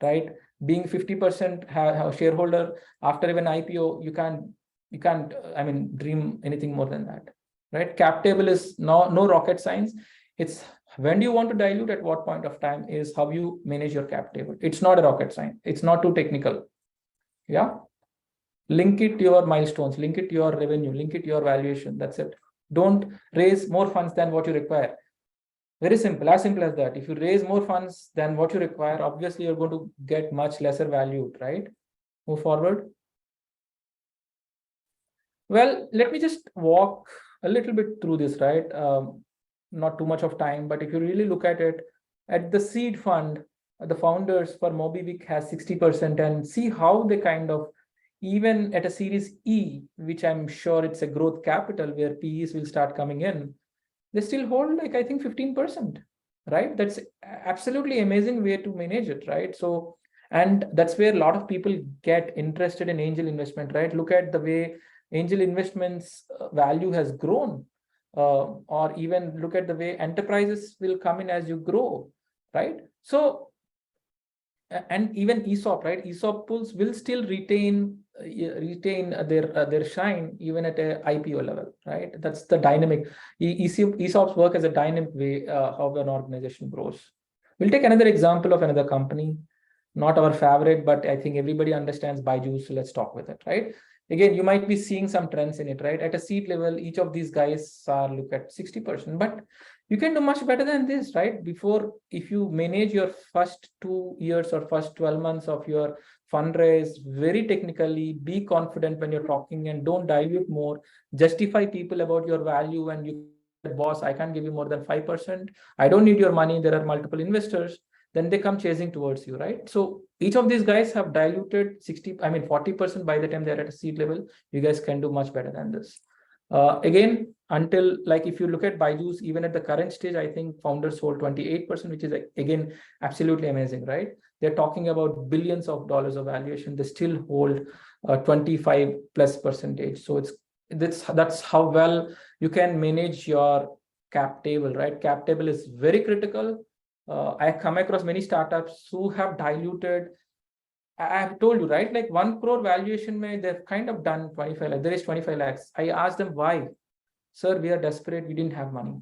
right? Being 50% shareholder after even IPO, you can't, I mean, dream anything more than that, right? Cap table is no rocket science. It's when do you want to dilute at what point of time is how you manage your cap table. It's not a rocket science. It's not too technical. Yeah. Link it to your milestones, link it to your revenue, link it to your valuation. That's it. Don't raise more funds than what you require. Very simple, as simple as that. If you raise more funds than what you require, obviously you're going to get much lesser value, right? Move forward. Well, let me just walk a little bit through this, right? Not too much of time, but if you really look at it, at the seed fund, the founders for MobiWik has 60%, and see how they kind of, even at a series E, which I'm sure it's a growth capital where PEs will start coming in, they still hold like, I think 15%, right? That's absolutely amazing way to manage it, right? So, and that's where a lot of people get interested in angel investment, right? Look at the way angel investments value has grown. or even look at the way enterprises will come in as you grow, right? So, and even ESOP, right? ESOP pools will still retain their shine even at a IPO level, right? That's the dynamic. ESOPs work as a dynamic way how an organization grows. We'll take another example of another company, not our favorite, but I think everybody understands Byju's, so let's talk with it, right? Again, you might be seeing some trends in it, right? At a seat level, each of these guys are look at 60%, but you can do much better than this, right? Before, if you manage your first 2 years or first 12 months of your fundraise very technically, be confident when you're talking and don't dilute more, justify people about your value, and you, boss, I can't give you more than 5%. I don't need your money. There are multiple investors. Then they come chasing towards you, right? So each of these guys have diluted 40% by the time they're at a seed level. You guys can do much better than this. Again, until, like, if you look at Byju's, even at the current stage, I think founders hold 28%, which is again absolutely amazing, right? They're talking about billions of dollars of valuation. They still hold 25+%. So that's how well you can manage your cap table, right? Cap table is very critical. I come across many startups who have diluted. I have told you, right? Like 1 crore valuation, they've kind of done 25 lakhs. There is 25 lakhs. I asked them why. Sir, we are desperate. We didn't have money.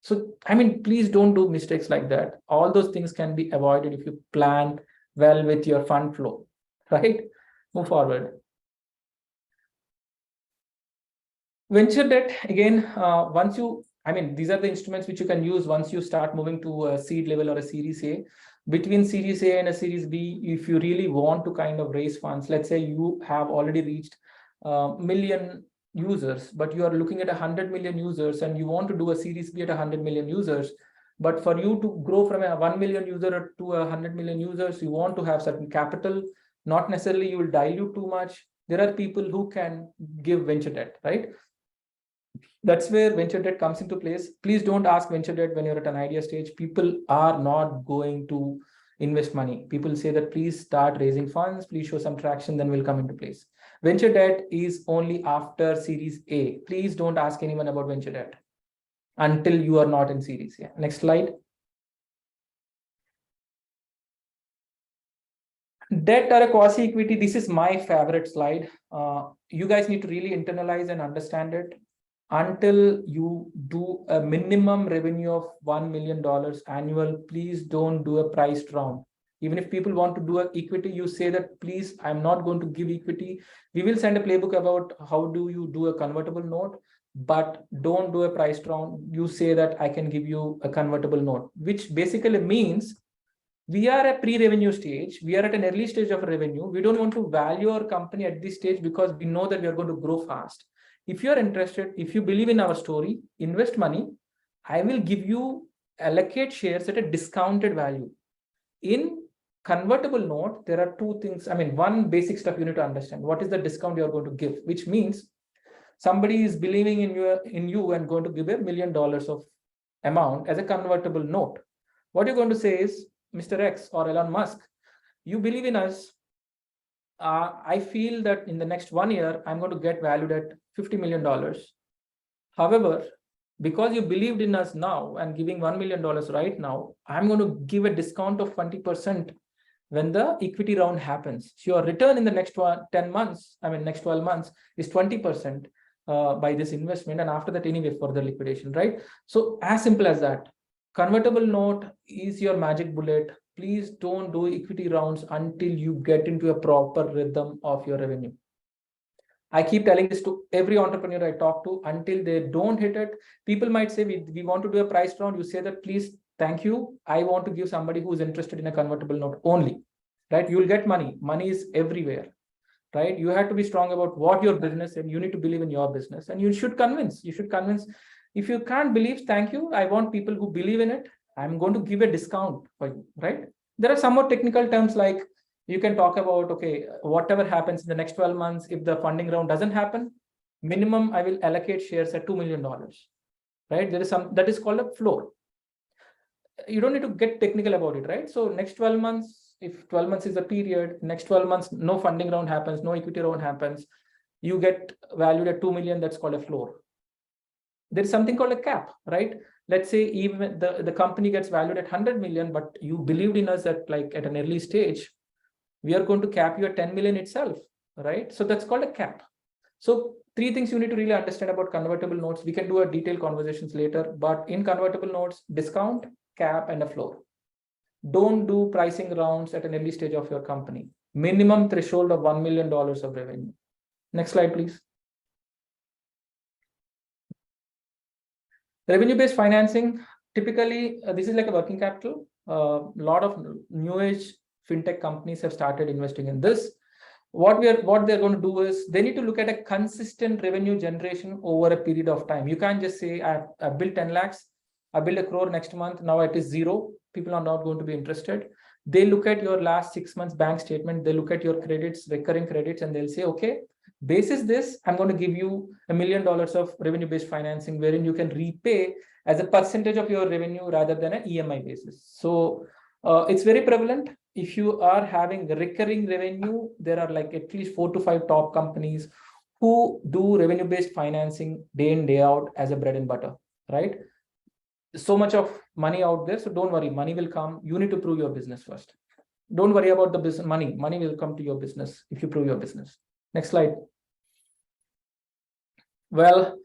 So, I mean, please don't do mistakes like that. All those things can be avoided if you plan well with your fund flow, right? Move forward. Venture debt, again, these are the instruments which you can use once you start moving to a seed level or a Series A. Between Series A and a Series B, if you really want to kind of raise funds, let's say you have already reached million users, but you are looking at 100 million users and you want to do a Series B at 100 million users. But for you to grow from a 1 million user to 100 million users, you want to have certain capital. Not necessarily you will dilute too much. There are people who can give venture debt, right? That's where venture debt comes into place. Please don't ask venture debt when you're at an idea stage. People are not going to invest money. People say that please start raising funds, please show some traction, then we'll come into place. Venture debt is only after Series A. Please don't ask anyone about venture debt until you are not in Series A. Next slide. Debt or a quasi equity. This is my favorite slide. You guys need to really internalize and understand it. Until you do a minimum revenue of $1 million annual, please don't do a priced round. Even if people want to do an equity, you say that, please, I'm not going to give equity. We will send a playbook about how do you do a convertible note, but don't do a priced round. You say that I can give you a convertible note, which basically means we are at pre-revenue stage. We are at an early stage of revenue. We don't want to value our company at this stage because we know that we are going to grow fast. If you're interested, if you believe in our story, invest money. I will give you, allocate shares at a discounted value. In convertible note, there are two things. One basic stuff you need to understand. What is the discount you're going to give? Which means somebody is believing in you and going to give $1 million of amount as a convertible note. What you're going to say is, Mr. X or Elon Musk, you believe in us. I feel that in the next 1 year, I'm going to get valued at $50 million. However, because you believed in us now and giving $1 million right now, I'm going to give a discount of 20% when the equity round happens. So your return in the next 12 months is 20% by this investment. And after that, anyway, further liquidation, right? So as simple as that. Convertible note is your magic bullet. Please don't do equity rounds until you get into a proper rhythm of your revenue. I keep telling this to every entrepreneur I talk to. Until they don't hit it, people might say, we want to do a price round. You say that, please, thank you. I want to give somebody who is interested in a convertible note only, right? You will get money. Money is everywhere, right? You have to be strong about what your business, and you need to believe in your business, and you should convince. If you can't believe, thank you. I want people who believe in it. I'm going to give a discount for you, right? There are some more technical terms, like you can talk about, okay, whatever happens in the next 12 months, if the funding round doesn't happen, minimum I will allocate shares at $2 million, right? There is that is called a floor. You don't need to get technical about it, right? So next 12 months, if 12 months is the period, next 12 months, no funding round happens, no equity round happens, you get valued at 2 million, that's called a floor. there's something called a cap, right? Let's say even the company gets valued at 100 million, but you believed in us at like at an early stage, we are going to cap you at 10 million itself, right? So that's called a cap. So 3 things you need to really understand about convertible notes. We can do a detailed conversations later, but in convertible notes, discount, cap, and a floor. Don't do pricing rounds at an early stage of your company. Minimum threshold of $1 million of revenue. Next slide, please. Revenue-based financing, typically, this is like a working capital. A lot of new age fintech companies have started investing in this. What they're going to do is they need to look at a consistent revenue generation over a period of time. You can't just say, I built 10 lakhs, I built 1 crore next month, now it is 0. People are not going to be interested. They look at your last 6 months bank statement, they look at your credits, recurring credits, and they'll say, okay, basis this, I'm going to give you $1 million of revenue-based financing, wherein you can repay as a percentage of your revenue rather than an EMI basis. So it's very prevalent. If you are having recurring revenue, there are like at least 4 to 5 top companies who do revenue-based financing day in, day out as a bread and butter, right? So much of money out there. So don't worry, money will come. You need to prove your business first. Don't worry about the business money. Money will come to your business if you prove your business. Next slide. Well,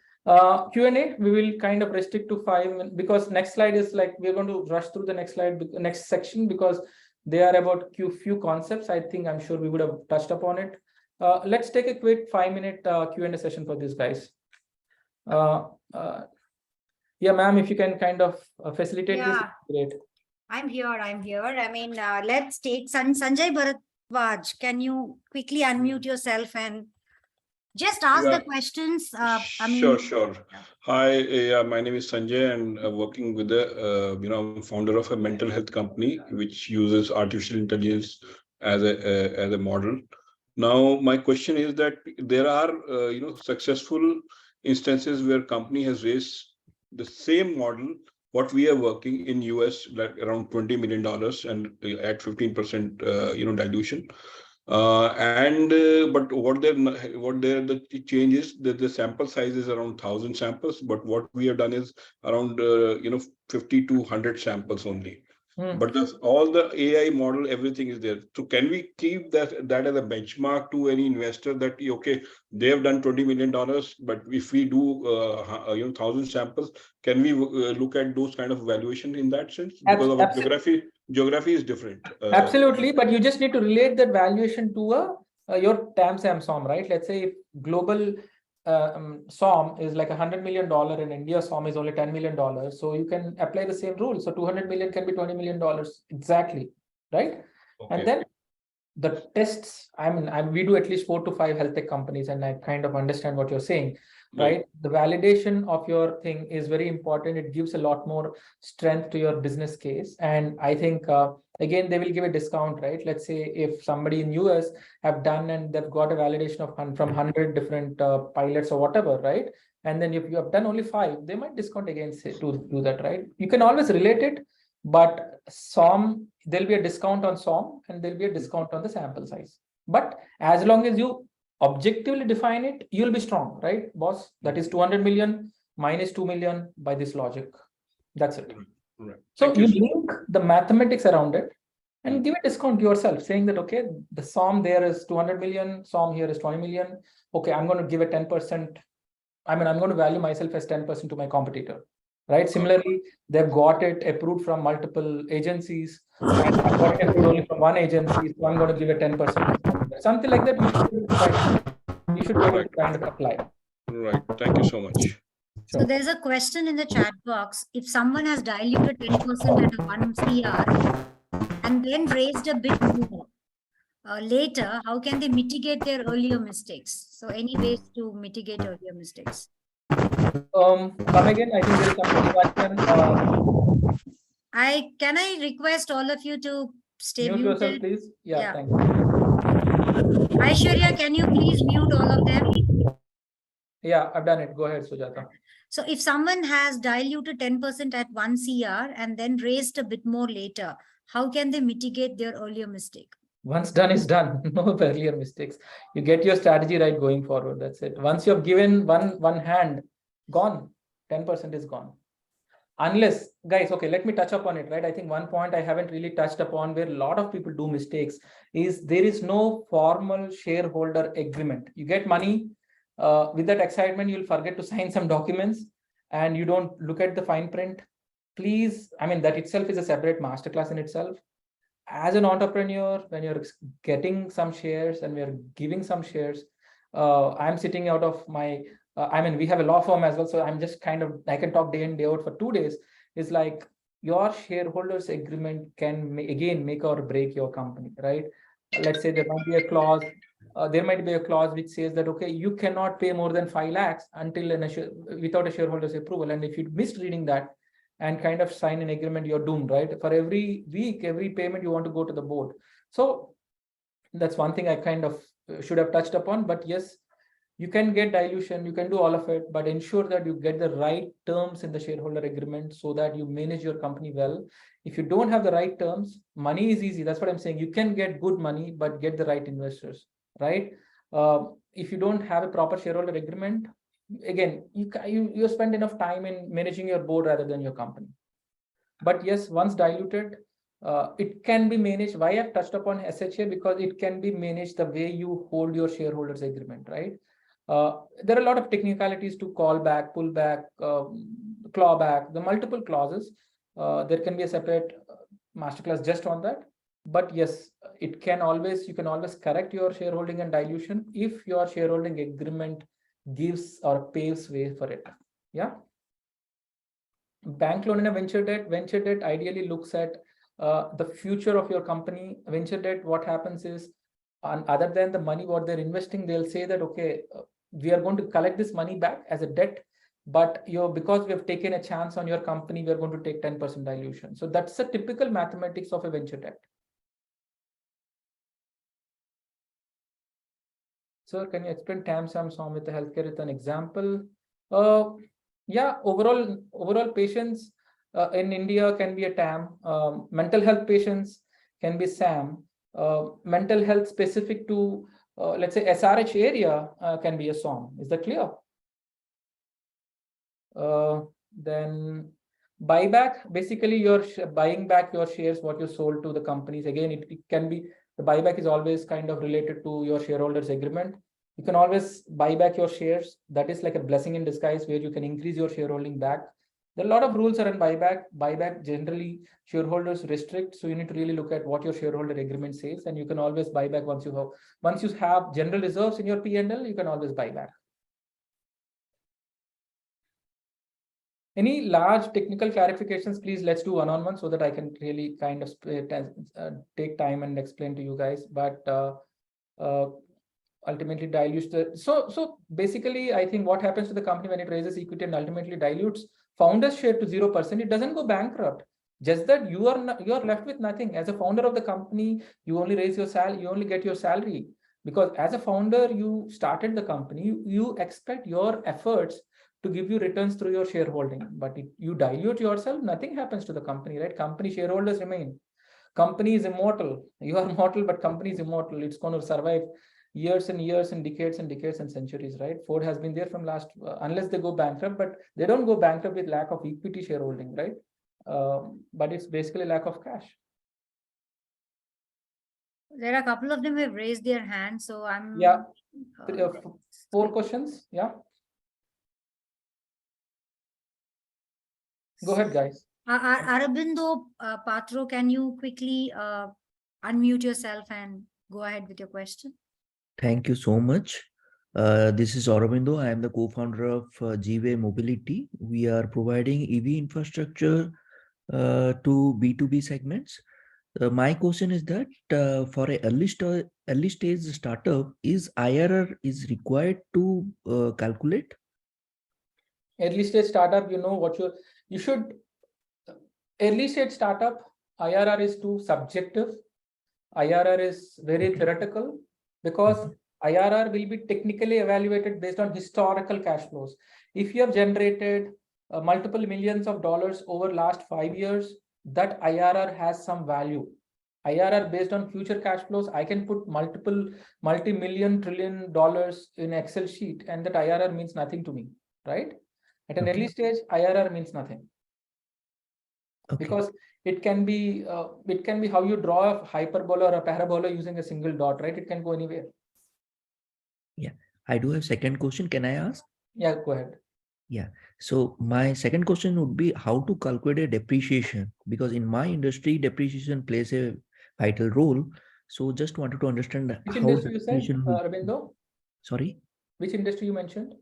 Q&A, we will kind of restrict to 5 minutes because next slide is like, we're going to rush through the next slide, next section, because they are about few concepts. I'm sure we would have touched upon it. Let's take a quick 5-minute Q&A session for this, guys. Yeah, ma'am, if you can kind of facilitate this, great. I'm here. I mean, let's take Sanjay Bharadwaj. Can you quickly unmute yourself and just ask the questions? Sure. Hi, my name is Sanjay, and working with the founder of a mental health company which uses artificial intelligence as a model. Now, my question is that there are successful instances where company has raised the same model what we are working in US, like around $20 million and at 15% dilution. But what the change is that the sample size is around 1,000 samples, but what we have done is around 50 to 100 samples only. But all the AI model, everything is there. So can we keep that as a benchmark to any investor that, okay, they have done $20 million, but if we do 1,000 samples, can we look at those kind of valuation in that sense? Because of geography is different. Absolutely, but you just need to relate that valuation to your TAM SOM, right? Let's say if global SOM is like $100 million and India SOM is only $10 million. So you can apply the same rule. So 200 million can be $20 million exactly, right? Okay. And then the tests, we do at least 4 to 5 health tech companies, and I kind of understand what you're saying, right? The validation of your thing is very important. It gives a lot more strength to your business case. And I think, again, they will give a discount, right? Let's say if somebody in US have done and they've got a validation of from 100 different pilots or whatever, right? And then if you have done only 5, they might discount against it to do that, right? You can always relate it, but SOM, there'll be a discount on SOM and there'll be a discount on the sample size. But as long as you objectively define it, you'll be strong, right, boss? That is 200 million minus 2 million by this logic. That's it. Right. So you link the mathematics around it and give a discount to yourself, saying that, okay, the SOM there is 200 million, SOM here is 20 million. Okay, I'm going to give a 10%. I'm going to value myself as 10% to my competitor, right? Similarly, they've got it approved from multiple agencies. And I've got it approved only from one agency, so I'm going to give a 10%. Something like that, you should be able to kind of apply. Right. Thank you so much. So there's a question in the chat box. If someone has diluted 10% at a 1 CR and then raised a bit more later, how can they mitigate their earlier mistakes? So any ways to mitigate earlier mistakes? Come again, I think there's some question. Can I request all of you to stay Mute muted? yourself, please. Yeah, thank you. Aishwarya, can you please mute all of them? Yeah, I've done it. Go ahead, Sujata. So if someone has diluted 10% at 1 CR and then raised a bit more later, how can they mitigate their earlier mistake? Once done is done. No earlier mistakes. You get your strategy right going forward. That's it. Once you have given one hand, gone. 10% is gone. Unless, guys, okay, let me touch upon it, right? I think one point I haven't really touched upon where a lot of people do mistakes is there is no formal shareholder agreement. You get money, with that excitement, you'll forget to sign some documents and you don't look at the fine print. Please, I mean, that itself is a separate masterclass in itself. As an entrepreneur, when you're getting some shares and we're giving some shares, I'm sitting out of my, I mean, we have a law firm as well. So I'm just kind of, I can talk day in, day out for 2 days. It's like your shareholders agreement can again make or break your company, right? Let's say there might be a clause, which says that, okay, you cannot pay more than 5 lakhs until without a shareholder's approval. And if you missed reading that and kind of sign an agreement, you're doomed, right? For every week, every payment, you want to go to the board. So that's one thing I kind of should have touched upon. But yes, you can get dilution, you can do all of it, but ensure that you get the right terms in the shareholder agreement so that you manage your company well. If you don't have the right terms, money is easy. That's what I'm saying. You can get good money, but get the right investors, right? If you don't have a proper shareholder agreement, again, you spend enough time in managing your board rather than your company. But yes, once diluted, it can be managed. Why I've touched upon SHA? Because it can be managed the way you hold your shareholders agreement, right? There are a lot of technicalities to call back, pull back, claw back, the multiple clauses. There can be a separate masterclass just on that. But yes, you can always correct your shareholding and dilution if your shareholding agreement gives or paves way for it. Yeah. Bank loan in a venture debt ideally looks at the future of your company. Venture debt, what happens is, other than the money what they're investing, they'll say that, okay, we are going to collect this money back as a debt, but because we have taken a chance on your company, we are going to take 10% dilution. So that's the typical mathematics of a venture debt. Sir, can you explain TAM SAM with the healthcare with an example? Yeah, overall patients in India can be a TAM. Mental health patients can be SAM. Mental health specific to, let's say, SRH area can be a SOM. Is that clear? Then buyback, basically you're buying back your shares, what you sold to the companies. Again, it can be, the buyback is always kind of related to your shareholders agreement. You can always buy back your shares. That is like a blessing in disguise where you can increase your shareholding back. There are a lot of rules around buyback. Buyback generally shareholders restrict. So you need to really look at what your shareholder agreement says, and you can always buy back once you have general reserves in your P&L, you can always buy back. Any large technical clarifications, please let's do one-on-one so that I can really kind of take time and explain to you guys. But ultimately dilutes the, so basically I think what happens to the company when it raises equity and ultimately dilutes founders share to 0%, it doesn't go bankrupt. Just that you are left with nothing. As a founder of the company, you only raise your salary, you only get your salary, because as a founder, you started the company, you expect your efforts to give you returns through your shareholding. But if you dilute yourself, nothing happens to the company, right? Company shareholders remain. Company is immortal. You are mortal, but company is immortal. It's going to survive years and years and decades and decades and centuries, right? Ford has been there from last, unless they go bankrupt, but they don't go bankrupt with lack of equity shareholding, right? But it's basically lack of cash. There are a couple of them who have raised their hand, so I'm... Yeah, 4 questions, yeah. Go ahead, guys. Arabindo Patro, can you quickly unmute yourself and go ahead with your question? Thank you so much. This is Arabindo. I am the co-founder of G-Way Mobility. We are providing EV infrastructure to B2B segments. My question is that for a early stage startup, is IRR is required to calculate? Early stage startup, you know what you should. Early stage startup, IRR is too subjective. IRR is very theoretical, because IRR will be technically evaluated based on historical cash flows. If you have generated multiple millions of dollars over last 5 years, that IRR has some value. IRR based on future cash flows, I can put multi-million trillion dollars in Excel sheet, and that IRR means nothing to me, right? At an Okay. early stage, IRR means nothing. Okay. Because it can be how you draw a hyperbola or a parabola using a single dot, right? It can go anywhere. I do have second question. Can I ask? Yeah, go ahead. Yeah. So my second question would be how to calculate a depreciation, because in my industry, depreciation plays a vital role. So just wanted to understand Which how industry you said, depreciation will- Rabindo? Sorry. Which industry you mentioned?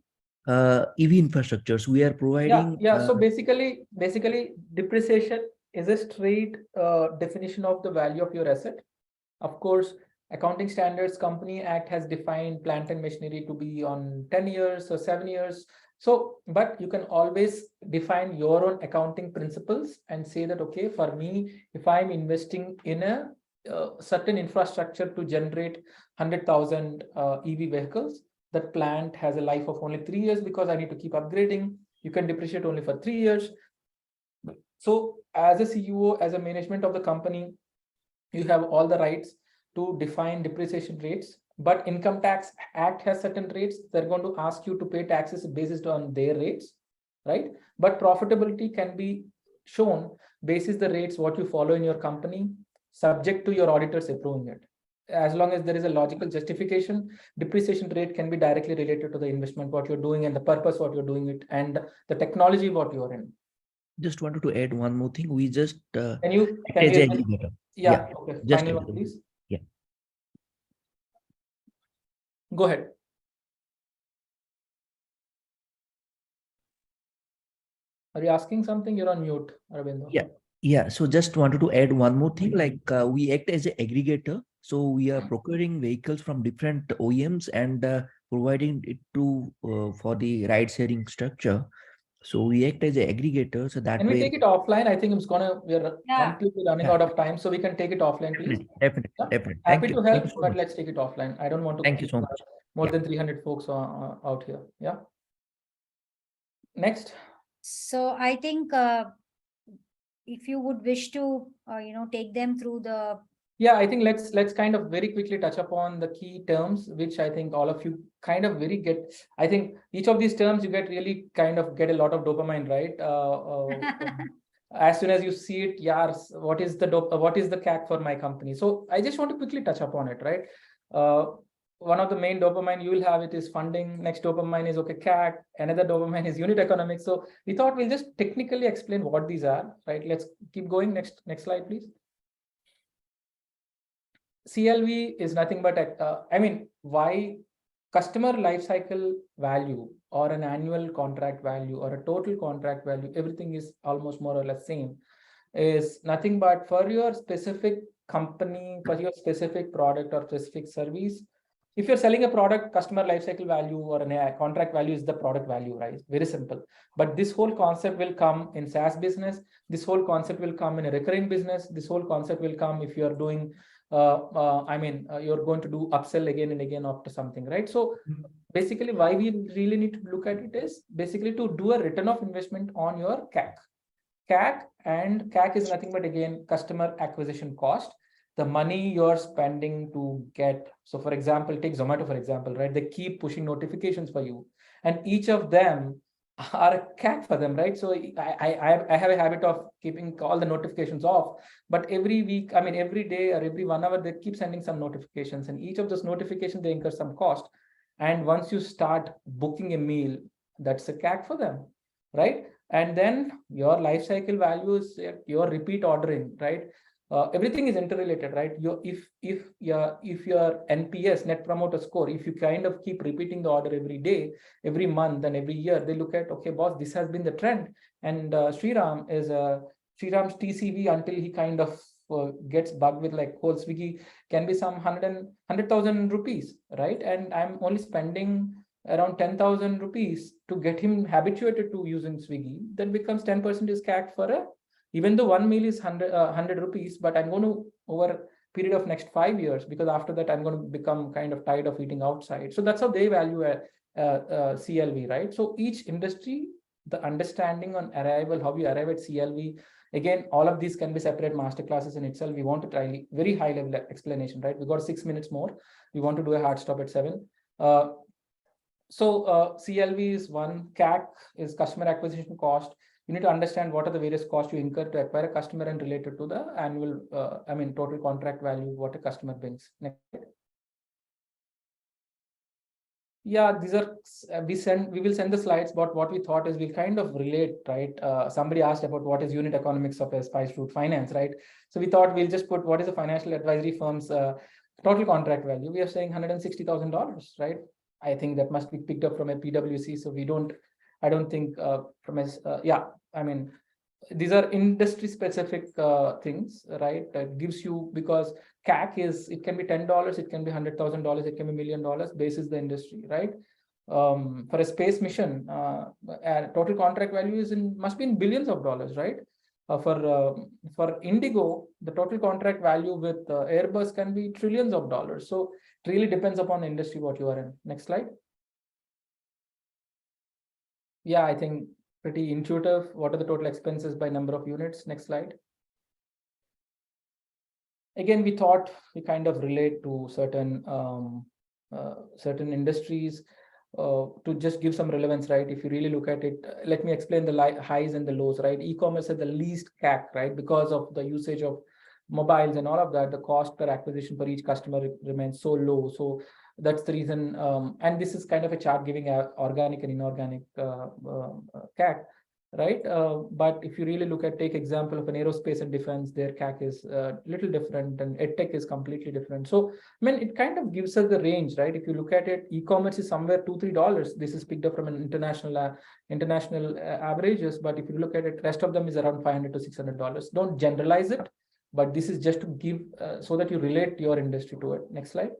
EV infrastructures. We are providing. Yeah. So basically, depreciation is a straight definition of the value of your asset. Of course, Accounting Standards Company Act has defined plant and machinery to be on 10 years or 7 years. So, but you can always define your own accounting principles and say that, okay, for me, if I'm investing in a certain infrastructure to generate 100,000 EV vehicles, that plant has a life of only 3 years because I need to keep upgrading. You can depreciate only for 3 years. So as a CEO, as a management of the company, you have all the rights to define depreciation rates, but Income Tax Act has certain rates. They're going to ask you to pay taxes based on their rates, right? But profitability can be shown basis the rates what you follow in your company, subject to your auditors approving it. As long as there is a logical justification, depreciation rate can be directly related to the investment, what you're doing and the purpose, what you're doing it, and the technology, what you're in. Just wanted to add one more thing. We just Can you as a aggregator. Yeah, okay. Just Final add one, please. Yeah. Go ahead. Are you asking something? You're on mute, Aravindo. Yeah. So just wanted to add one more thing. Like we act as an aggregator. So we are procuring vehicles from different OEMs and providing it to for the ride sharing structure. So we act as an aggregator. So that Can we way. take it offline? I think we're Yeah. completely running Yeah. out of time, so we can take it offline, please. Definitely. Yeah. Definitely. Happy Thank to you. help, Thank you so but much. let's take it offline. I don't want to Thank you keep so much. more Yeah. than 300 folks out here. Yeah. Next. So I think if you would wish to, take them through the. Yeah, I think let's kind of very quickly touch upon the key terms, which I think all of you kind of very get. I think each of these terms you really kind of get a lot of dopamine, right? As soon as you see it, yes, what is the CAC for my company? So I just want to quickly touch upon it, right? One of the main dopamine you will have it is funding. Next dopamine is CAC. Another dopamine is unit economics. So we thought we'll just technically explain what these are, right? Let's keep going. Next slide, please. CLV is nothing but why customer lifecycle value or an annual contract value or a total contract value, everything is almost more or less same, is nothing but for your specific company, for your specific product or specific service. If you're selling a product, customer lifecycle value or a contract value is the product value, right? Very simple. But this whole concept will come in SaaS business. This whole concept will come in a recurring business. This whole concept will come if you're doing you're going to do upsell again and again after something, right? So basically why we really need to look at it is basically to do a return of investment on your CAC. And CAC is nothing but again customer acquisition cost, the money you're spending to get. So for example, take Zomato for example, right? They keep pushing notifications for you and each of them are a CAC for them, right? So I have a habit of keeping all the notifications off, but every week, every day or every 1 hour, they keep sending some notifications, and each of those notifications, they incur some cost. And once you start booking a meal, that's a CAC for them, right? And then your life cycle value is your repeat ordering, right? Everything is interrelated, right? If your NPS, net promoter score, if you kind of keep repeating the order every day, every month, and every year, they look at, okay, boss, this has been the trend, and Sriram's TCV until he kind of gets bugged with like whole Swiggy can be some 100,000 rupees, right? And I'm only spending around 10,000 rupees to get him habituated to using Swiggy. That becomes 10% is CAC for even though one meal is 100 rupees, but I'm going to over a period of next 5 years, because after that I'm going to become kind of tired of eating outside. So that's how they value CLV, right? So each industry, the understanding on arrival, how you arrive at CLV, again, all of these can be separate masterclasses in itself. We want to try very high level explanation, right? We got 6 minutes more. We want to do a hard stop at 7. So CLV is one, CAC is customer acquisition cost. You need to understand what are the various costs you incur to acquire a customer and related to the annual, total contract value, what a customer brings. Next. Yeah, these are, we will send the slides, but what we thought is we kind of relate, right? Somebody asked about what is unit economics of a Spice Route Finance, right? So we thought we'll just put what is a financial advisory firm's total contract value. We are saying $160,000, right? I think that must be picked up from a PwC. So I don't think these are industry specific things, right? That gives you, because CAC it can be $10, it can be $100,000, it can be $1 million, basis the industry, right? For a space mission, total contract value must be in billions of dollars, right? For Indigo, the total contract value with Airbus can be trillions of dollars. So it really depends upon the industry what you are in. Next slide. Yeah, I think pretty intuitive. What are the total expenses by number of units? Next slide. Again, we thought we kind of relate to certain industries to just give some relevance, right? If you really look at it, let me explain the highs and the lows, right? E-commerce has the least CAC, right? Because of the usage of mobiles and all of that, the cost per acquisition for each customer remains so low. So that's the reason. And this is kind of a chart giving organic and inorganic CAC. Right, but if you really take example of an aerospace and defense, their CAC is a little different, and EdTech is completely different. So, it kind of gives us the range, right? If you look at it, e-commerce is somewhere $2-3. This is picked up from an international averages, but if you look at it, rest of them is around $500 to $600. Don't generalize it, but this is just to give so that you relate your industry to it. Next slide.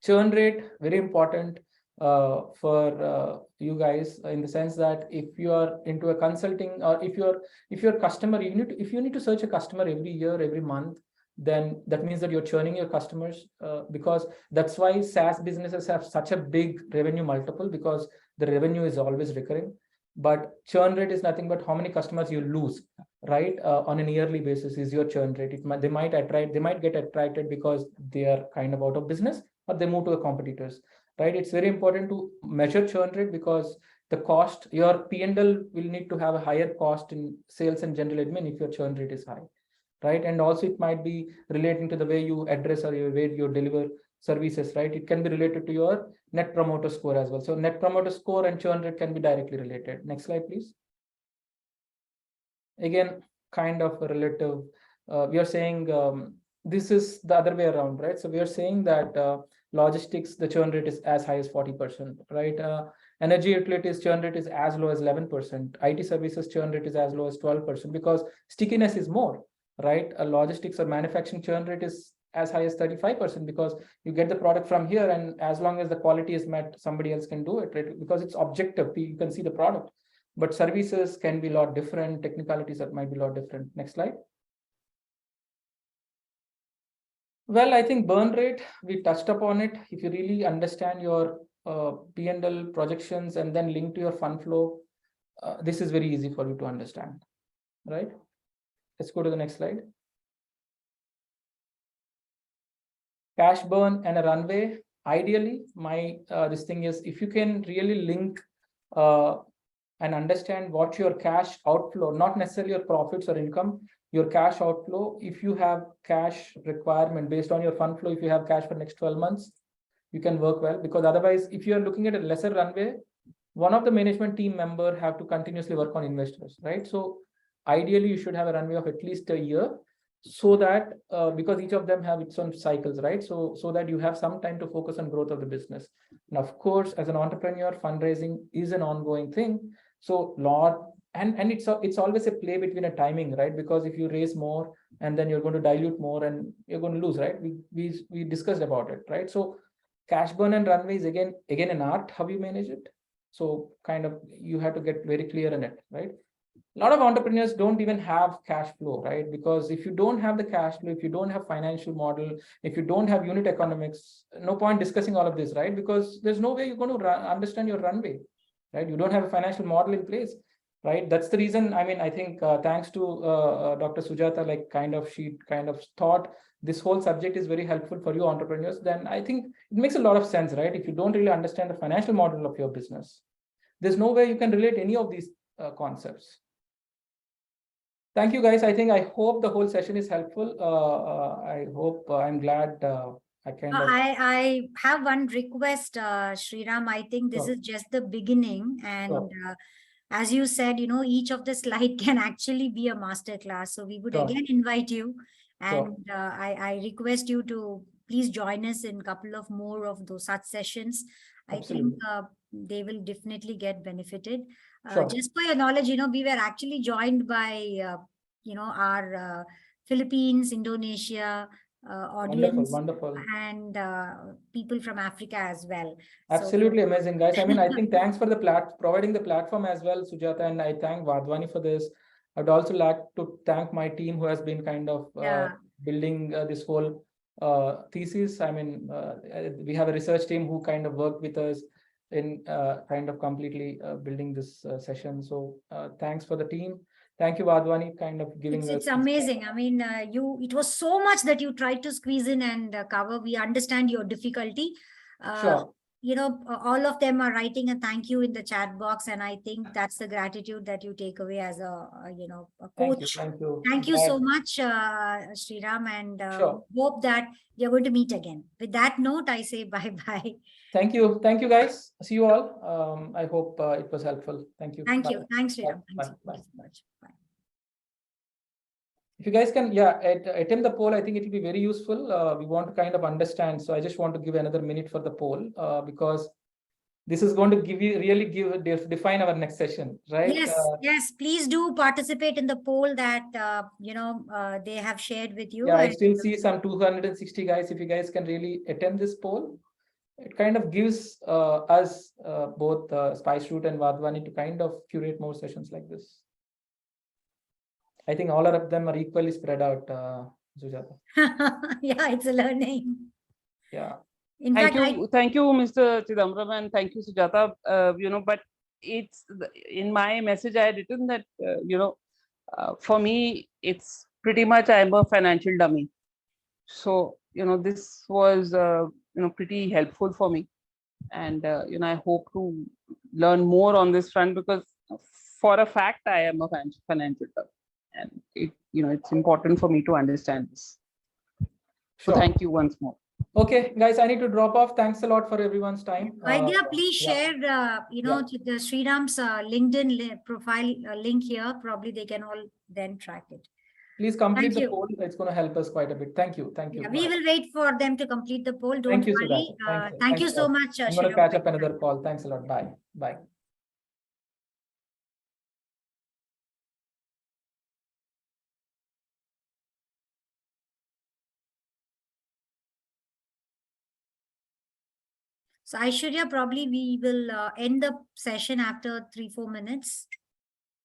Churn rate, very important. For you guys, in the sense that if you are into a consulting, or if you're a customer, if you need to search a customer every year, every month, then that means that you're churning your customers, because that's why SaaS businesses have such a big revenue multiple, because the revenue is always recurring. But churn rate is nothing but how many customers you lose, right? On a yearly basis is your churn rate. They might get attracted because they are kind of out of business, or they move to the competitors. Right, it's very important to measure churn rate, because the cost, your P&L will need to have a higher cost in sales and general admin if your churn rate is high, right? And also it might be relating to the way you address or your way you deliver services, right? It can be related to your net promoter score as well. So net promoter score and churn rate can be directly related. Next slide, please. Again, kind of a relative. We are saying this is the other way around, right? So we are saying that logistics, the churn rate is as high as 40%, right? Energy utilities churn rate is as low as 11%. IT services churn rate is as low as 12%, because stickiness is more, right? A logistics or manufacturing churn rate is as high as 35%, because you get the product from here, and as long as the quality is met, somebody else can do it, right? Because it's objective, you can see the product. But services can be a lot different, technicalities that might be a lot different. Next slide. Well, I think burn rate, we touched upon it. If you really understand your P&L projections and then link to your fund flow, this is very easy for you to understand, right? Let's go to the next slide. Cash burn and a runway. Ideally, this thing is, if you can really link and understand what your cash outflow, not necessarily your profits or income, your cash outflow, if you have cash requirement based on your fund flow, if you have cash for next 12 months, you can work well. Because otherwise, if you're looking at a lesser runway, one of the management team member have to continuously work on investors, right? So ideally, you should have a runway of at least a year, so that because each of them have its own cycles, right? So that you have some time to focus on growth of the business. And of course, as an entrepreneur, fundraising is an ongoing thing. So and it's always a play between a timing, right? Because if you raise more and then you're going to dilute more and you're going to lose, right? We discussed about it, right? So cash burn and runway is again an art, how you manage it. So kind of you have to get very clear in it, right? A lot of entrepreneurs don't even have cash flow, right? Because if you don't have the cash flow, if you don't have financial model, if you don't have unit economics, no point discussing all of this, right? Because there's no way you're going to understand your runway, right? You don't have a financial model in place. right? That's the reason. I mean, I think thanks to Dr. Sujata, like she kind of thought this whole subject is very helpful for you entrepreneurs. Then I think it makes a lot of sense, right? If you don't really understand the financial model of your business, there's no way you can relate any of these concepts. Thank you, guys. I hope the whole session is helpful. I hope I'm glad I have one request, Sriram. I think this Sure. is just the beginning, and as you said, each of the slide can actually be a master class. So we would Sure. again invite you, Sure. and I request you to please join us in a couple of more of those such sessions. I think they will definitely get benefited. Sure. Just for your knowledge, we were actually joined by our Philippines, Indonesia audience, Wonderful. and people from Africa as well. Absolutely amazing, guys. I mean, I think thanks for the providing the platform as well, Sujata, and I thank Vadvani for this. I'd also like to thank my team who has been kind of building this whole thesis. I mean, we have a research team who kind of worked with us in kind of completely building this session. So thanks for the team. Thank you, Vadvani, kind of giving us. It's amazing. I mean, it was so much that you tried to squeeze in and cover. We understand your difficulty. Sure. All of them are writing a thank you in the chat box, and I think that's the gratitude that you take away as a coach. Thank you. Thank you so much, Sriram, and Sure. hope that we are going to meet again. With that note, I say bye-bye. Thank you, guys. See you all. I hope it was helpful. Thank you. Thank you. Thanks, Sriram. Bye. Thanks so much. Bye. If you guys can, attempt the poll, I think it will be very useful. We want to kind of understand. So I just want to give another minute for the poll because this is going to define our next session, right? Yes. Please do participate in the poll that they have shared with you. Yeah, I still see some 260 guys. If you guys can really attend this poll, it kind of gives us both SpiceRoute and Vadvani to kind of curate more sessions like this. I think all of them are equally spread out, Sujata. Yeah, it's a learning. Yeah. Thank you, Mr. Chidambaram, and thank you, Sujata. But it's in my message I had written that for me it's pretty much I'm a financial dummy. So this was pretty helpful for me, and I hope to learn more on this front because for a fact I am a financial dummy. And it's important for me to understand this. So thank you once more. Okay, guys, I need to drop off. Thanks a lot for everyone's time. Vaidya, please share, the Sriram's LinkedIn profile link here. Probably they can all then track it. Please complete the poll. It's going to help us quite a bit. Thank you. Yeah, we will wait for them to complete the poll. Don't worry. Thank you so much. I'm going to catch up another call. Thanks a lot. Bye. Bye. So Aishwarya, probably we will end the session after 3-4 minutes.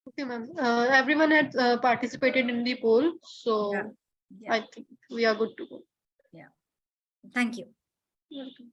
Okay, ma'am. Everyone had participated in the poll, so I think we are good to go. Yeah. Thank you. Welcome.